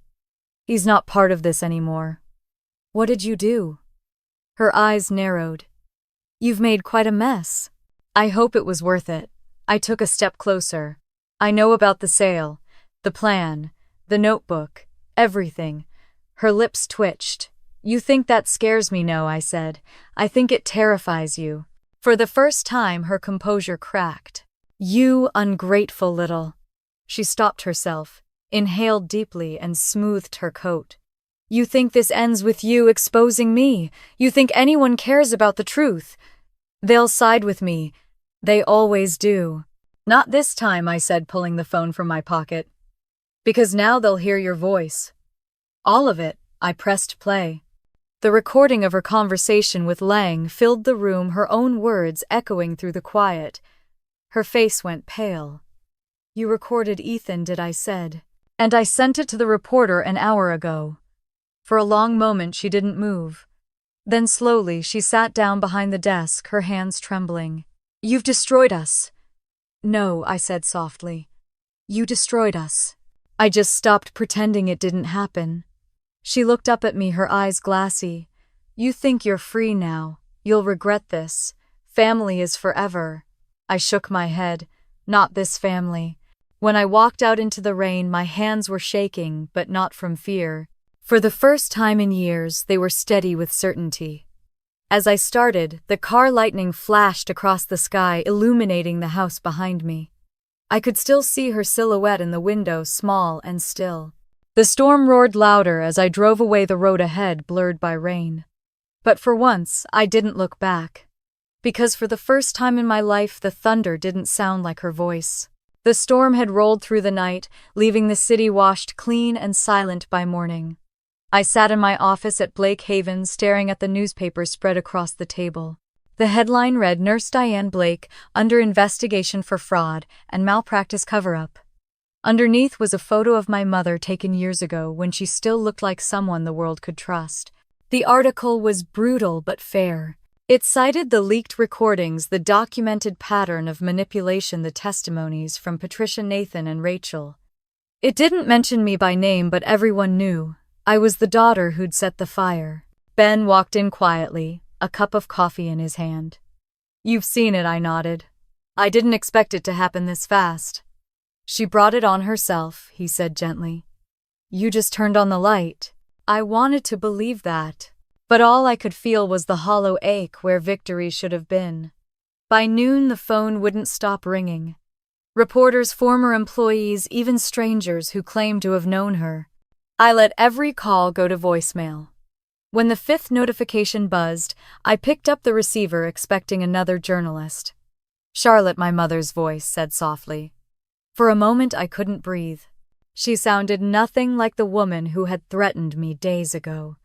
He's not part of this anymore. What did you do? Her eyes narrowed. You've made quite a mess. I hope it was worth it. I took a step closer. I know about the sale, the plan, the notebook, everything. Her lips twitched. You think that scares me? No, I said. I think it terrifies you. For the first time, her composure cracked. You ungrateful little. She stopped herself, inhaled deeply, and smoothed her coat. You think this ends with you exposing me? You think anyone cares about the truth? They'll side with me. They always do. Not this time, I said, pulling the phone from my pocket. Because now they'll hear your voice. All of it. I pressed play. The recording of her conversation with Lang filled the room, her own words echoing through the quiet. Her face went pale. You recorded Ethan, did? I said. And I sent it to the reporter an hour ago. For a long moment she didn't move. Then slowly she sat down behind the desk, her hands trembling. You've destroyed us. No, I said softly. You destroyed us. I just stopped pretending it didn't happen. She looked up at me, her eyes glassy. You think you're free now. You'll regret this. Family is forever. I shook my head. Not this family. When I walked out into the rain, my hands were shaking, but not from fear. For the first time in years, they were steady with certainty. As I started, the car lightning flashed across the sky, illuminating the house behind me. I could still see her silhouette in the window, small and still. The storm roared louder as I drove away, the road ahead blurred by rain. But for once, I didn't look back. Because for the first time in my life, the thunder didn't sound like her voice. The storm had rolled through the night, leaving the city washed clean and silent by morning. I sat in my office at Blake Haven, staring at the newspaper spread across the table. The headline read, Nurse Diane Blake, under investigation for fraud and malpractice cover-up. Underneath was a photo of my mother taken years ago when she still looked like someone the world could trust. The article was brutal but fair. It cited the leaked recordings, the documented pattern of manipulation, the testimonies from Patricia, Nathan, and Rachel. It didn't mention me by name, but everyone knew. I was the daughter who'd set the fire. Ben walked in quietly, a cup of coffee in his hand. "You've seen it," I nodded. "I didn't expect it to happen this fast." "She brought it on herself," he said gently. "You just turned on the light." I wanted to believe that, but all I could feel was the hollow ache where victory should have been. By noon, the phone wouldn't stop ringing. Reporters, former employees, even strangers who claimed to have known her. I let every call go to voicemail. When the fifth notification buzzed, I picked up the receiver, expecting another journalist. "Charlotte," my mother's voice said softly. For a moment, I couldn't breathe. She sounded nothing like the woman who had threatened me days ago.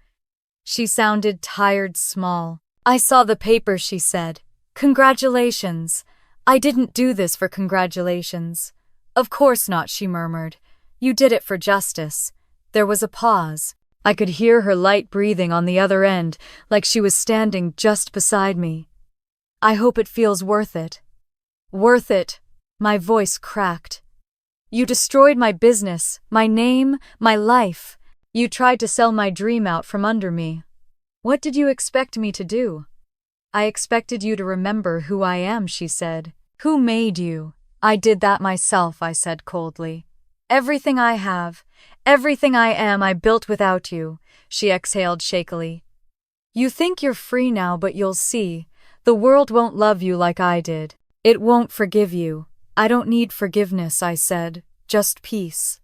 She sounded tired, small. "I saw the paper," she said. "Congratulations." "I didn't do this for congratulations." "Of course not," she murmured. "You did it for justice." There was a pause. I could hear her light breathing on the other end, like she was standing just beside me. "I hope it feels worth it." "Worth it." My voice cracked. "You destroyed my business, my name, my life. You tried to sell my dream out from under me. What did you expect me to do?" "I expected you to remember who I am," she said. "Who made you?" "I did that myself," I said coldly. "Everything I have, everything I am, I built without you," she exhaled shakily. "You think you're free now, but you'll see. The world won't love you like I did. It won't forgive you." "I don't need forgiveness," I said. "Just peace."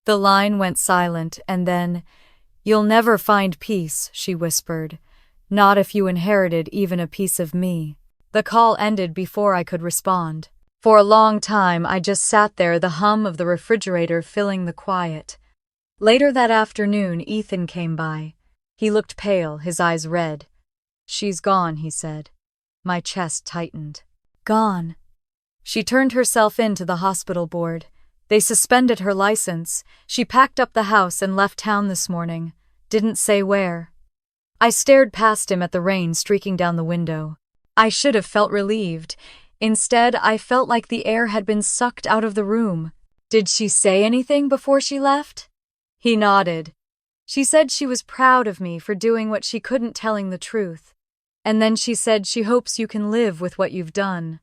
The line went silent, and then, "You'll never find peace," she whispered. "Not if you inherited even a piece of me." The call ended before I could respond. For a long time, I just sat there, the hum of the refrigerator filling the quiet. Later that afternoon, Ethan came by. He looked pale, his eyes red. "She's gone," he said. My chest tightened. "Gone?" She turned herself in to the hospital board. They suspended her license. She packed up the house and left town this morning. Didn't say where. I stared past him at the rain streaking down the window. I should have felt relieved. Instead, I felt like the air had been sucked out of the room. "Did she say anything before she left?" He nodded. "She said she was proud of me for doing what she couldn't, telling the truth. And then she said she hopes you can live with what you've done."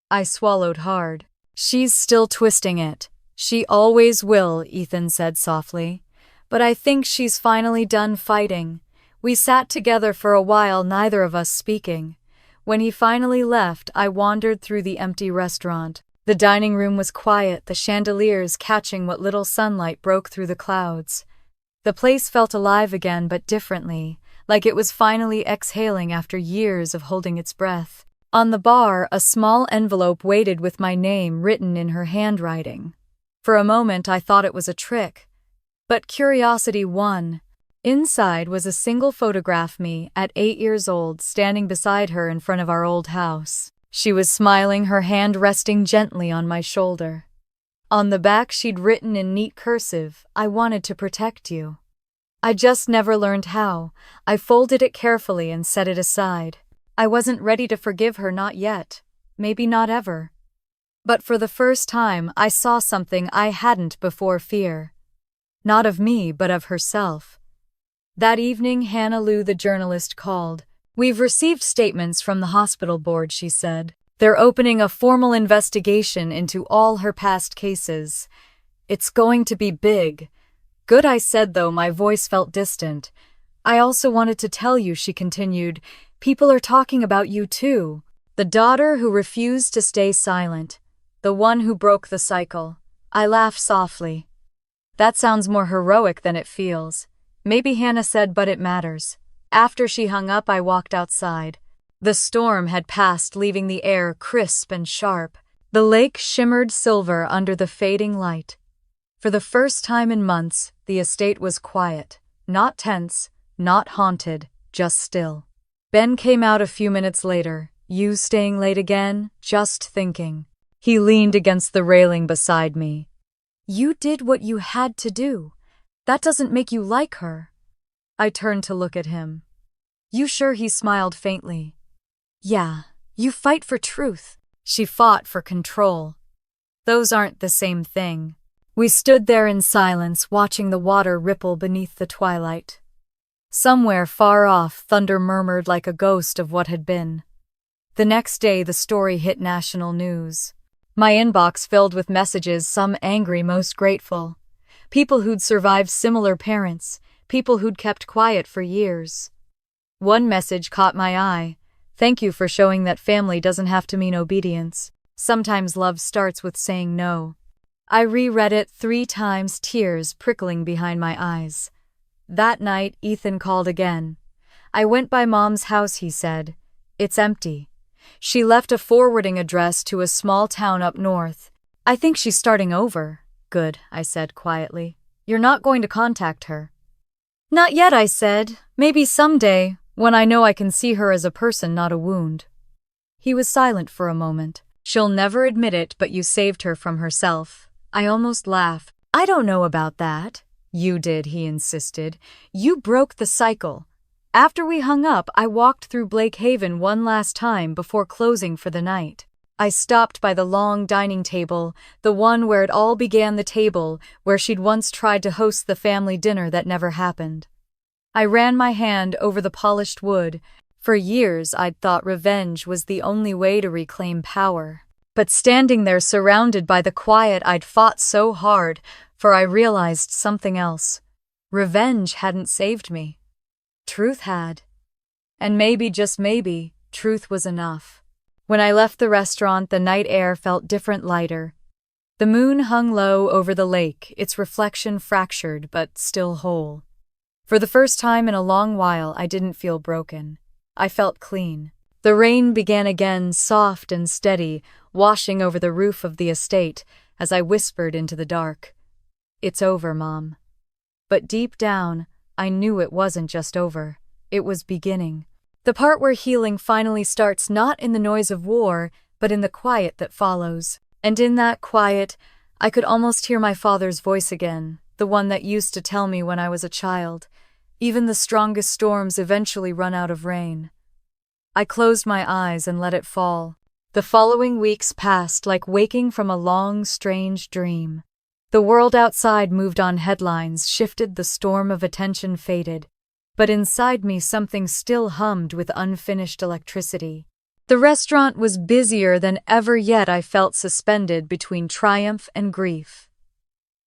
I swallowed hard. "She's still twisting it. She always will," Ethan said softly. "But I think she's finally done fighting." We sat together for a while, neither of us speaking. When he finally left, I wandered through the empty restaurant. The dining room was quiet, the chandeliers catching what little sunlight broke through the clouds. The place felt alive again, but differently, like it was finally exhaling after years of holding its breath. On the bar, a small envelope waited with my name written in her handwriting. For a moment, I thought it was a trick. But curiosity won. Inside was a single photograph, me, at 8 years old, standing beside her in front of our old house. She was smiling, her hand resting gently on my shoulder. On the back, she'd written in neat cursive, "I wanted to protect you." I just never learned how. I folded it carefully and set it aside. I wasn't ready to forgive her, not yet. Maybe not ever. But for the first time, I saw something I hadn't before: fear. Not of me, but of herself. That evening, Hannah Lou, the journalist, called. "We've received statements from the hospital board," she said. "They're opening a formal investigation into all her past cases. It's going to be big." "Good," I said, though my voice felt distant. "I also wanted to tell you," she continued, "people are talking about you too. The daughter who refused to stay silent. The one who broke the cycle." I laughed softly. "That sounds more heroic than it feels." "Maybe," Hannah said, "but it matters." After she hung up, I walked outside. The storm had passed, leaving the air crisp and sharp. The lake shimmered silver under the fading light. For the first time in months, the estate was quiet. Not tense, not haunted, just still. Ben came out a few minutes later. "You staying late again?" "Just thinking." He leaned against the railing beside me. "You did what you had to do. That doesn't make you like her." I turned to look at him. "You sure?" He smiled faintly. Yeah, you fight for truth. She fought for control. Those aren't the same thing. We stood there in silence, watching the water ripple beneath the twilight. Somewhere far off, thunder murmured like a ghost of what had been. The next day, the story hit national news. My inbox filled with messages, some angry, most grateful. People who'd survived similar parents, people who'd kept quiet for years. One message caught my eye. Thank you for showing that family doesn't have to mean obedience. Sometimes love starts with saying no. I reread it 3 times, tears prickling behind my eyes. That night, Ethan called again. I went by Mom's house, he said. It's empty. She left a forwarding address to a small town up north. I think she's starting over. Good, I said quietly. You're not going to contact her? Not yet, I said. Maybe someday, when I know I can see her as a person, not a wound. He was silent for a moment. She'll never admit it, but you saved her from herself. I almost laughed. I don't know about that. You did, he insisted. You broke the cycle. After we hung up, I walked through Blake Haven one last time before closing for the night. I stopped by the long dining table, the one where it all began, the table where she'd once tried to host the family dinner that never happened. I ran my hand over the polished wood. For years, I'd thought revenge was the only way to reclaim power. But standing there surrounded by the quiet I'd fought so hard for, I realized something else. Revenge hadn't saved me. Truth had. And maybe, just maybe, truth was enough. When I left the restaurant, the night air felt different, lighter. The moon hung low over the lake, its reflection fractured but still whole. For the first time in a long while, I didn't feel broken. I felt clean. The rain began again, soft and steady, washing over the roof of the estate as I whispered into the dark. It's over, Mom. But deep down, I knew it wasn't just over. It was beginning. The part where healing finally starts, not in the noise of war, but in the quiet that follows. And in that quiet, I could almost hear my father's voice again, the one that used to tell me when I was a child, even the strongest storms eventually run out of rain. I closed my eyes and let it fall. The following weeks passed like waking from a long, strange dream. The world outside moved on, headlines shifted, the storm of attention faded. But inside me something still hummed with unfinished electricity. The restaurant was busier than ever, yet I felt suspended between triumph and grief.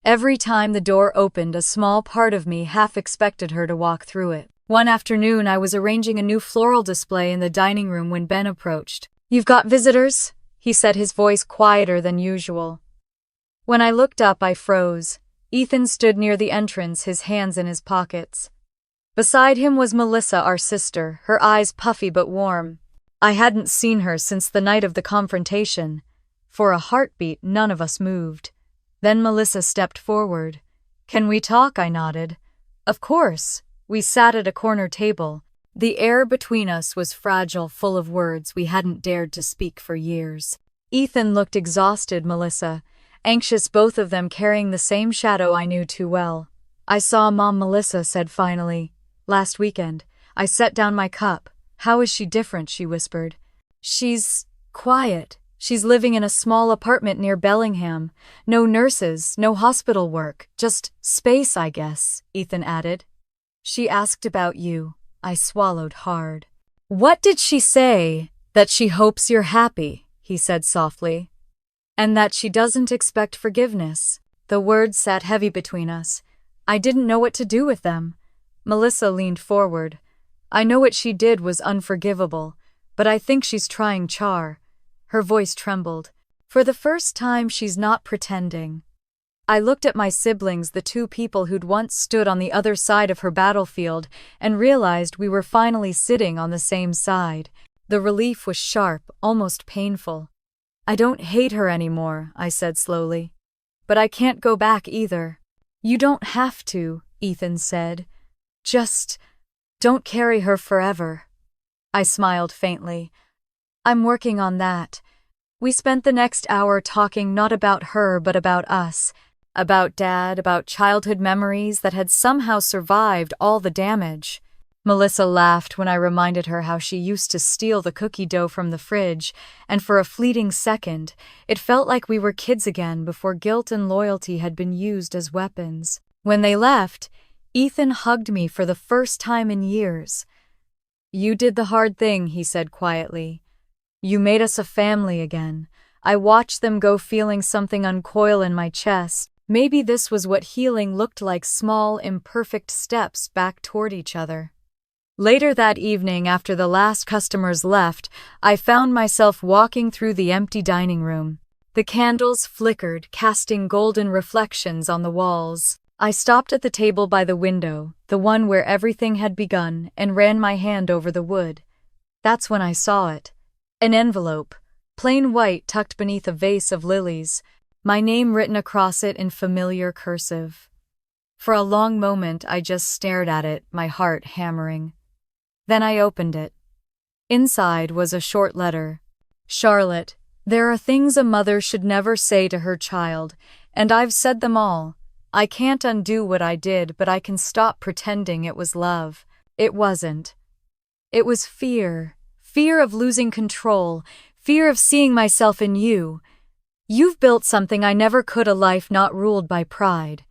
Every time the door opened, a small part of me half expected her to walk through it. One afternoon, I was arranging a new floral display in the dining room when Ben approached. "You've got visitors?" he said, his voice quieter than usual. When I looked up, I froze. Ethan stood near the entrance, his hands in his pockets. Beside him was Melissa, our sister, her eyes puffy but warm. I hadn't seen her since the night of the confrontation. For a heartbeat, none of us moved. Then Melissa stepped forward. "Can we talk?" I nodded. "Of course." We sat at a corner table. The air between us was fragile, full of words we hadn't dared to speak for years. Ethan looked exhausted, Melissa anxious, both of them carrying the same shadow I knew too well. "I saw Mom," Melissa said finally. "Last weekend." I set down my cup. "How is she different?" she whispered. "She's quiet. She's living in a small apartment near Bellingham. No nurses, no hospital work, just space, I guess," Ethan added. "She asked about you." I swallowed hard. "What did she say?" "That she hopes you're happy," he said softly. "And that she doesn't expect forgiveness." The words sat heavy between us. I didn't know what to do with them. Melissa leaned forward. "I know what she did was unforgivable, but I think she's trying, Char." Her voice trembled. "For the first time, she's not pretending." I looked at my siblings, the two people who'd once stood on the other side of her battlefield, and realized we were finally sitting on the same side. The relief was sharp, almost painful. "I don't hate her anymore," I said slowly. "But I can't go back either." "You don't have to," Ethan said. "Just don't carry her forever." I smiled faintly. "I'm working on that." We spent the next hour talking, not about her but about us. About Dad, about childhood memories that had somehow survived all the damage. Melissa laughed when I reminded her how she used to steal the cookie dough from the fridge, and for a fleeting second, it felt like we were kids again before guilt and loyalty had been used as weapons. When they left, Ethan hugged me for the first time in years. "You did the hard thing," he said quietly. "You made us a family again." I watched them go, feeling something uncoil in my chest. Maybe this was what healing looked like, small, imperfect steps back toward each other. Later that evening, after the last customers left, I found myself walking through the empty dining room. The candles flickered, casting golden reflections on the walls. I stopped at the table by the window, the one where everything had begun, and ran my hand over the wood. That's when I saw it. An envelope, plain white, tucked beneath a vase of lilies, my name written across it in familiar cursive. For a long moment, I just stared at it, my heart hammering. Then I opened it. Inside was a short letter. "Charlotte, there are things a mother should never say to her child, and I've said them all. I can't undo what I did, but I can stop pretending it was love. It wasn't. It was fear. Fear of losing control. Fear of seeing myself in you. You've built something I never could, a life not ruled by pride.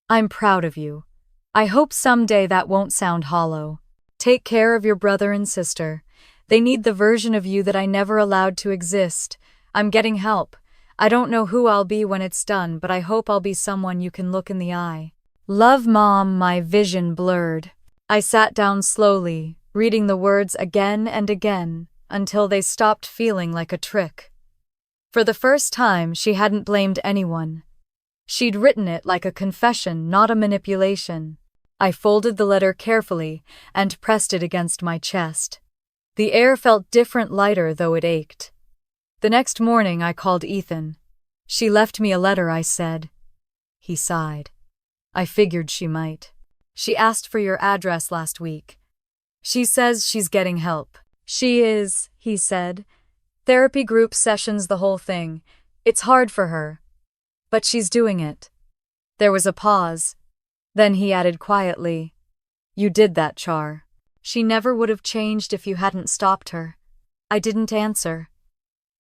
I'm proud of you. I hope someday that won't sound hollow. Take care of your brother and sister. They need the version of you that I never allowed to exist. I'm getting help. I don't know who I'll be when it's done, but I hope I'll be someone you can look in the eye. Love, Mom." My vision blurred. I sat down slowly, reading the words again and again, until they stopped feeling like a trick. For the first time, she hadn't blamed anyone. She'd written it like a confession, not a manipulation. I folded the letter carefully and pressed it against my chest. The air felt different, lighter, though it ached. The next morning, I called Ethan. "She left me a letter," I said. He sighed. "I figured she might. She asked for your address last week. She says she's getting help." "She is," he said. "Therapy group sessions, the whole thing. It's hard for her. But she's doing it." There was a pause. Then he added quietly, "You did that, Char. She never would have changed if you hadn't stopped her." I didn't answer.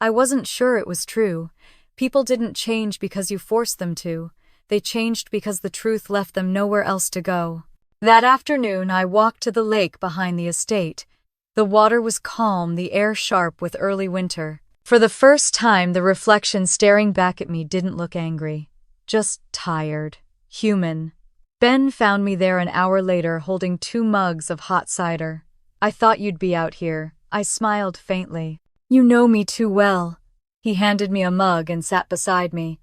I wasn't sure it was true. People didn't change because you forced them to. They changed because the truth left them nowhere else to go. That afternoon, I walked to the lake behind the estate. The water was calm, the air sharp with early winter. For the first time, the reflection staring back at me didn't look angry. Just tired. Human. Ben found me there an hour later, holding 2 mugs of hot cider. "I thought you'd be out here." I smiled faintly. "You know me too well." He handed me a mug and sat beside me.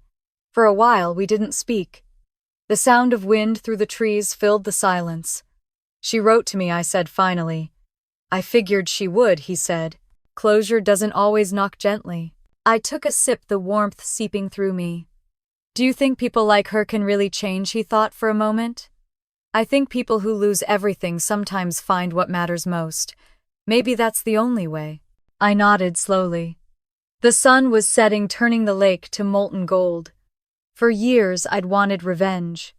For a while, we didn't speak. The sound of wind through the trees filled the silence. "She wrote to me," I said finally. "I figured she would," he said. "Closure doesn't always knock gently." I took a sip, the warmth seeping through me. "Do you think people like her can really change?" he thought for a moment. "I think people who lose everything sometimes find what matters most. Maybe that's the only way." I nodded slowly. The sun was setting, turning the lake to molten gold. For years, I'd wanted revenge.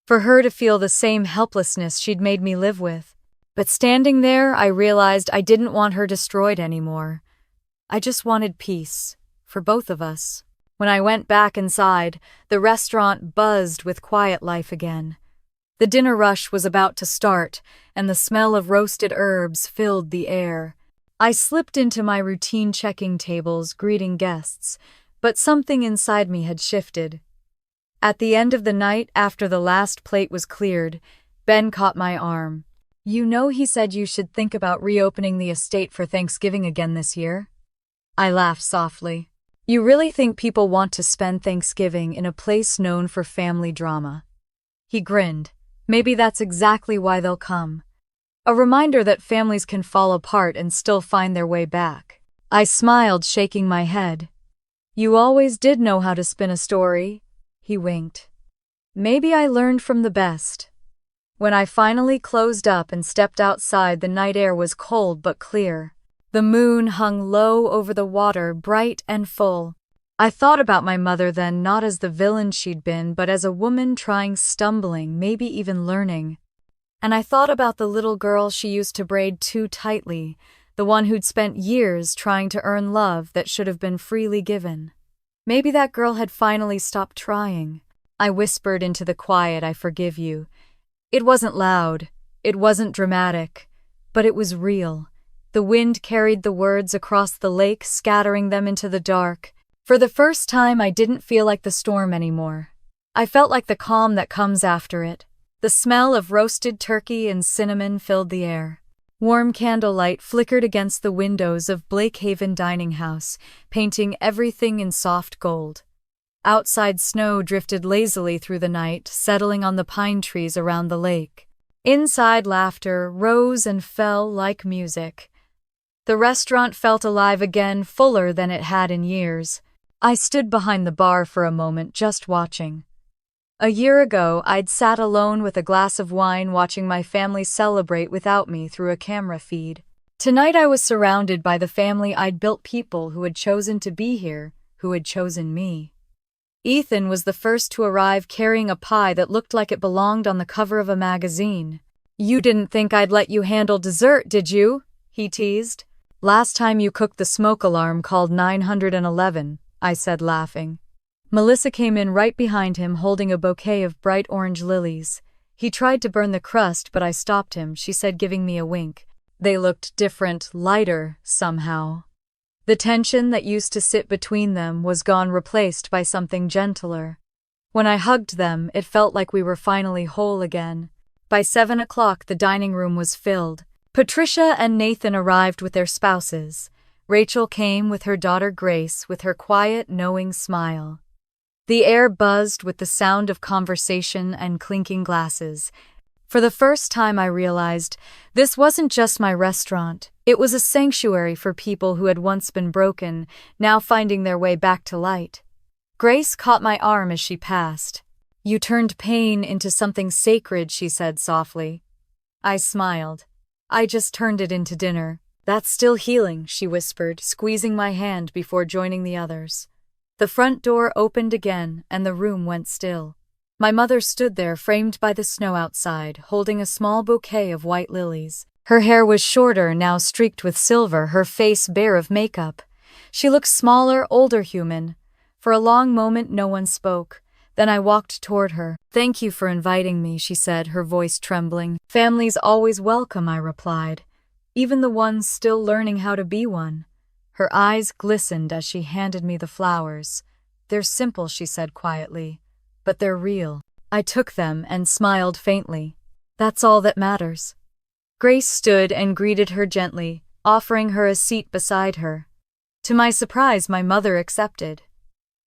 For her to feel the same helplessness she'd made me live with. But standing there, I realized I didn't want her destroyed anymore. I just wanted peace. For both of us. When I went back inside, the restaurant buzzed with quiet life again. The dinner rush was about to start, and the smell of roasted herbs filled the air. I slipped into my routine, checking tables, greeting guests, but something inside me had shifted. At the end of the night, after the last plate was cleared, Ben caught my arm. "You know, he said you should think about reopening the estate for Thanksgiving again this year." I laughed softly. "You really think people want to spend Thanksgiving in a place known for family drama?" He grinned. "Maybe that's exactly why they'll come. A reminder that families can fall apart and still find their way back." I smiled, shaking my head. "You always did know how to spin a story." He winked. "Maybe I learned from the best." When I finally closed up and stepped outside, the night air was cold but clear. The moon hung low over the water, bright and full. I thought about my mother then, not as the villain she'd been, but as a woman trying, stumbling, maybe even learning. and I thought about the little girl she used to braid too tightly, the one who'd spent years trying to earn love that should have been freely given. Maybe that girl had finally stopped trying. I whispered into the quiet, "I forgive you." It wasn't loud, it wasn't dramatic, but it was real. The wind carried the words across the lake, scattering them into the dark. For the first time, I didn't feel like the storm anymore. I felt like the calm that comes after it. The smell of roasted turkey and cinnamon filled the air. Warm candlelight flickered against the windows of Blakehaven Dining House, painting everything in soft gold. Outside snow drifted lazily through the night, settling on the pine trees around the lake. Inside, laughter rose and fell like music. The restaurant felt alive again, fuller than it had in years. I stood behind the bar for a moment, just watching. A year ago, I'd sat alone with a glass of wine watching my family celebrate without me through a camera feed. Tonight I was surrounded by the family I'd built, people who had chosen to be here, who had chosen me. Ethan was the first to arrive, carrying a pie that looked like it belonged on the cover of a magazine. "You didn't think I'd let you handle dessert, did you?" he teased. "Last time you cooked, the smoke alarm called 911, I said, laughing. Melissa came in right behind him, holding a bouquet of bright orange lilies. He tried to burn the crust, but I stopped him, she said, giving me a wink. They looked different, lighter, somehow. The tension that used to sit between them was gone, replaced by something gentler. When I hugged them, it felt like we were finally whole again. By 7 o'clock, the dining room was filled. Patricia and Nathan arrived with their spouses. Rachel came with her daughter Grace, with her quiet, knowing smile. The air buzzed with the sound of conversation and clinking glasses. For the first time, I realized this wasn't just my restaurant. It was a sanctuary for people who had once been broken, now finding their way back to light. Grace caught my arm as she passed. "You turned pain into something sacred," she said softly. I smiled. "I just turned it into dinner. That's still healing," she whispered, squeezing my hand before joining the others. The front door opened again, and the room went still. My mother stood there, framed by the snow outside, holding a small bouquet of white lilies. Her hair was shorter, now streaked with silver, her face bare of makeup. She looked smaller, older, human. For a long moment, no one spoke. Then I walked toward her. "Thank you for inviting me," she said, her voice trembling. "Family's always welcome," I replied. "Even the ones still learning how to be one." Her eyes glistened as she handed me the flowers. "They're simple," she said quietly, "but they're real." I took them and smiled faintly. "That's all that matters." Grace stood and greeted her gently, offering her a seat beside her. To my surprise, my mother accepted.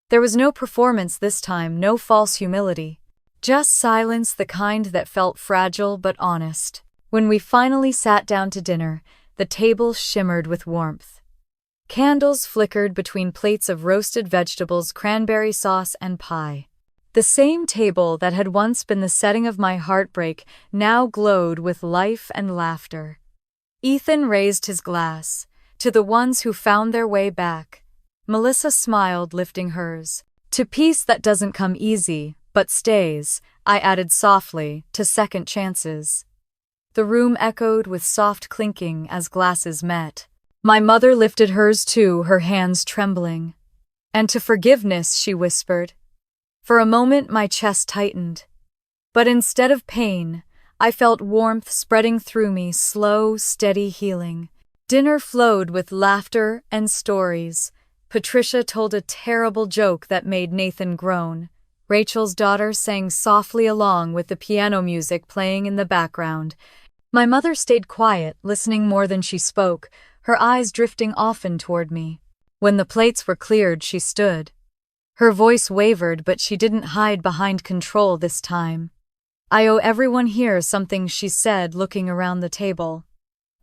There was no performance this time, no false humility. Just silence, the kind that felt fragile but honest. When we finally sat down to dinner, the table shimmered with warmth. Candles flickered between plates of roasted vegetables, cranberry sauce, and pie. The same table that had once been the setting of my heartbreak now glowed with life and laughter. Ethan raised his glass. "To the ones who found their way back." Melissa smiled, lifting hers. "To peace that doesn't come easy, but stays," I added softly, "to second chances." The room echoed with soft clinking as glasses met. My mother lifted hers too, her hands trembling. "And to forgiveness," she whispered. For a moment, my chest tightened. But instead of pain, I felt warmth spreading through me, slow, steady healing. Dinner flowed with laughter and stories. Patricia told a terrible joke that made Nathan groan. Rachel's daughter sang softly along with the piano music playing in the background. My mother stayed quiet, listening more than she spoke, her eyes drifting often toward me. When the plates were cleared, she stood. Her voice wavered, but she didn't hide behind control this time. "I owe everyone here something," she said, looking around the table.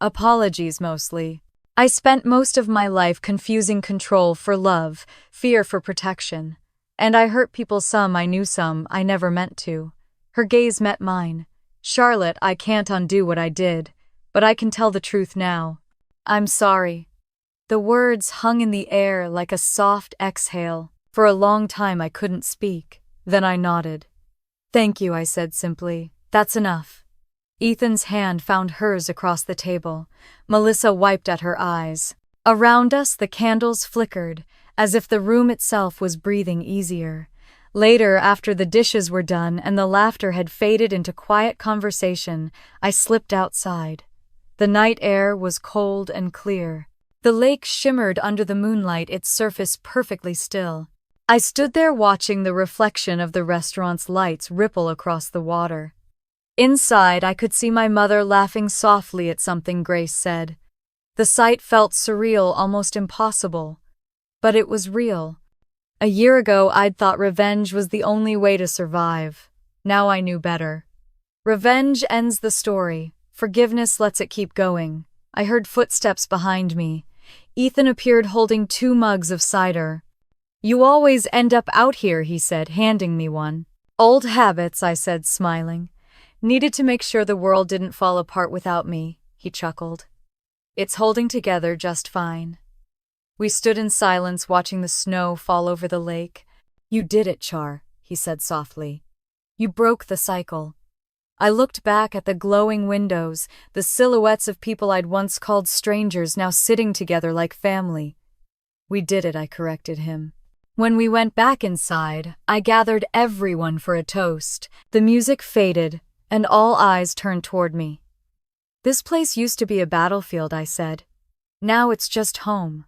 "Apologies, mostly. I spent most of my life confusing control for love, fear for protection. And I hurt people, some I knew, some I never meant to." Her gaze met mine. "Charlotte, I can't undo what I did, but I can tell the truth now. I'm sorry." The words hung in the air like a soft exhale. For a long time I couldn't speak. Then I nodded. "Thank you," I said simply. "That's enough." Ethan's hand found hers across the table. Melissa wiped at her eyes. Around us, the candles flickered, as if the room itself was breathing easier. Later, after the dishes were done and the laughter had faded into quiet conversation, I slipped outside. The night air was cold and clear. The lake shimmered under the moonlight, its surface perfectly still. I stood there watching the reflection of the restaurant's lights ripple across the water. Inside, I could see my mother laughing softly at something Grace said. The sight felt surreal, almost impossible. But it was real. A year ago, I'd thought revenge was the only way to survive. Now I knew better. Revenge ends the story. Forgiveness lets it keep going. I heard footsteps behind me. Ethan appeared holding 2 mugs of cider. "You always end up out here," he said, handing me one. "Old habits," I said, smiling. "Needed to make sure the world didn't fall apart without me," he chuckled. "It's holding together just fine." We stood in silence watching the snow fall over the lake. "You did it, Char," he said softly. "You broke the cycle." I looked back at the glowing windows, the silhouettes of people I'd once called strangers now sitting together like family. "We did it," I corrected him. When we went back inside, I gathered everyone for a toast. The music faded, and all eyes turned toward me. "This place used to be a battlefield," I said. "Now it's just home."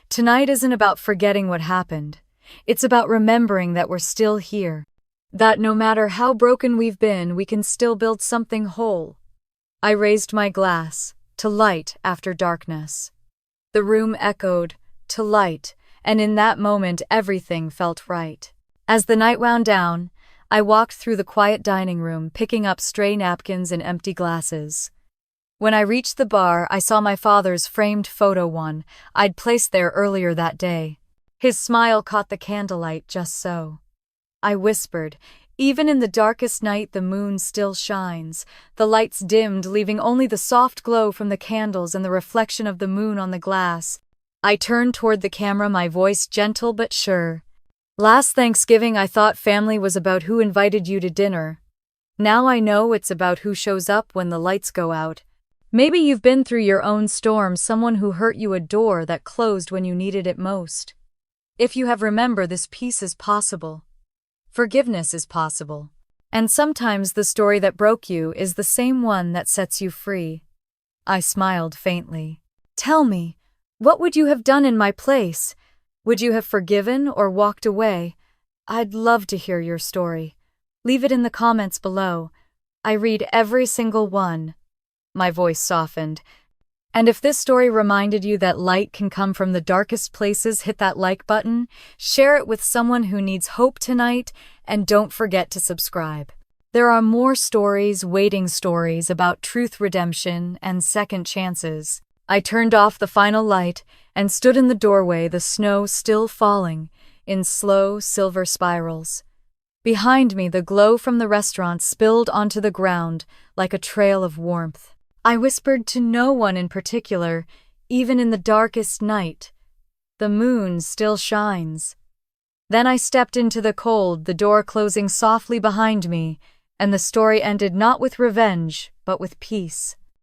Tonight isn't about forgetting what happened. It's about remembering that we're still here. That no matter how broken we've been, we can still build something whole. I raised my glass, to light after darkness. The room echoed, to light, and in that moment everything felt right. As the night wound down, I walked through the quiet dining room, picking up stray napkins and empty glasses. When I reached the bar, I saw my father's framed photo, one I'd placed there earlier that day. His smile caught the candlelight just so. I whispered, "Even in the darkest night, the moon still shines." The lights dimmed, leaving only the soft glow from the candles and the reflection of the moon on the glass. I turned toward the camera, my voice gentle but sure. "Last Thanksgiving, I thought family was about who invited you to dinner. Now I know it's about who shows up when the lights go out." Maybe you've been through your own storm, someone who hurt you, a door that closed when you needed it most. If you have, remember, this peace is possible. Forgiveness is possible. And sometimes the story that broke you is the same one that sets you free. I smiled faintly. "Tell me, what would you have done in my place? Would you have forgiven or walked away? I'd love to hear your story. Leave it in the comments below. I read every single one." My voice softened. And if this story reminded you that light can come from the darkest places, hit that like button, share it with someone who needs hope tonight, and don't forget to subscribe. There are more stories, waiting stories about truth, redemption, and second chances. I turned off the final light and stood in the doorway, the snow still falling in slow silver spirals. Behind me, the glow from the restaurant spilled onto the ground like a trail of warmth. I whispered to no one in particular, even in the darkest night, "The moon still shines." Then I stepped into the cold, the door closing softly behind me, and the story ended not with revenge, but with peace.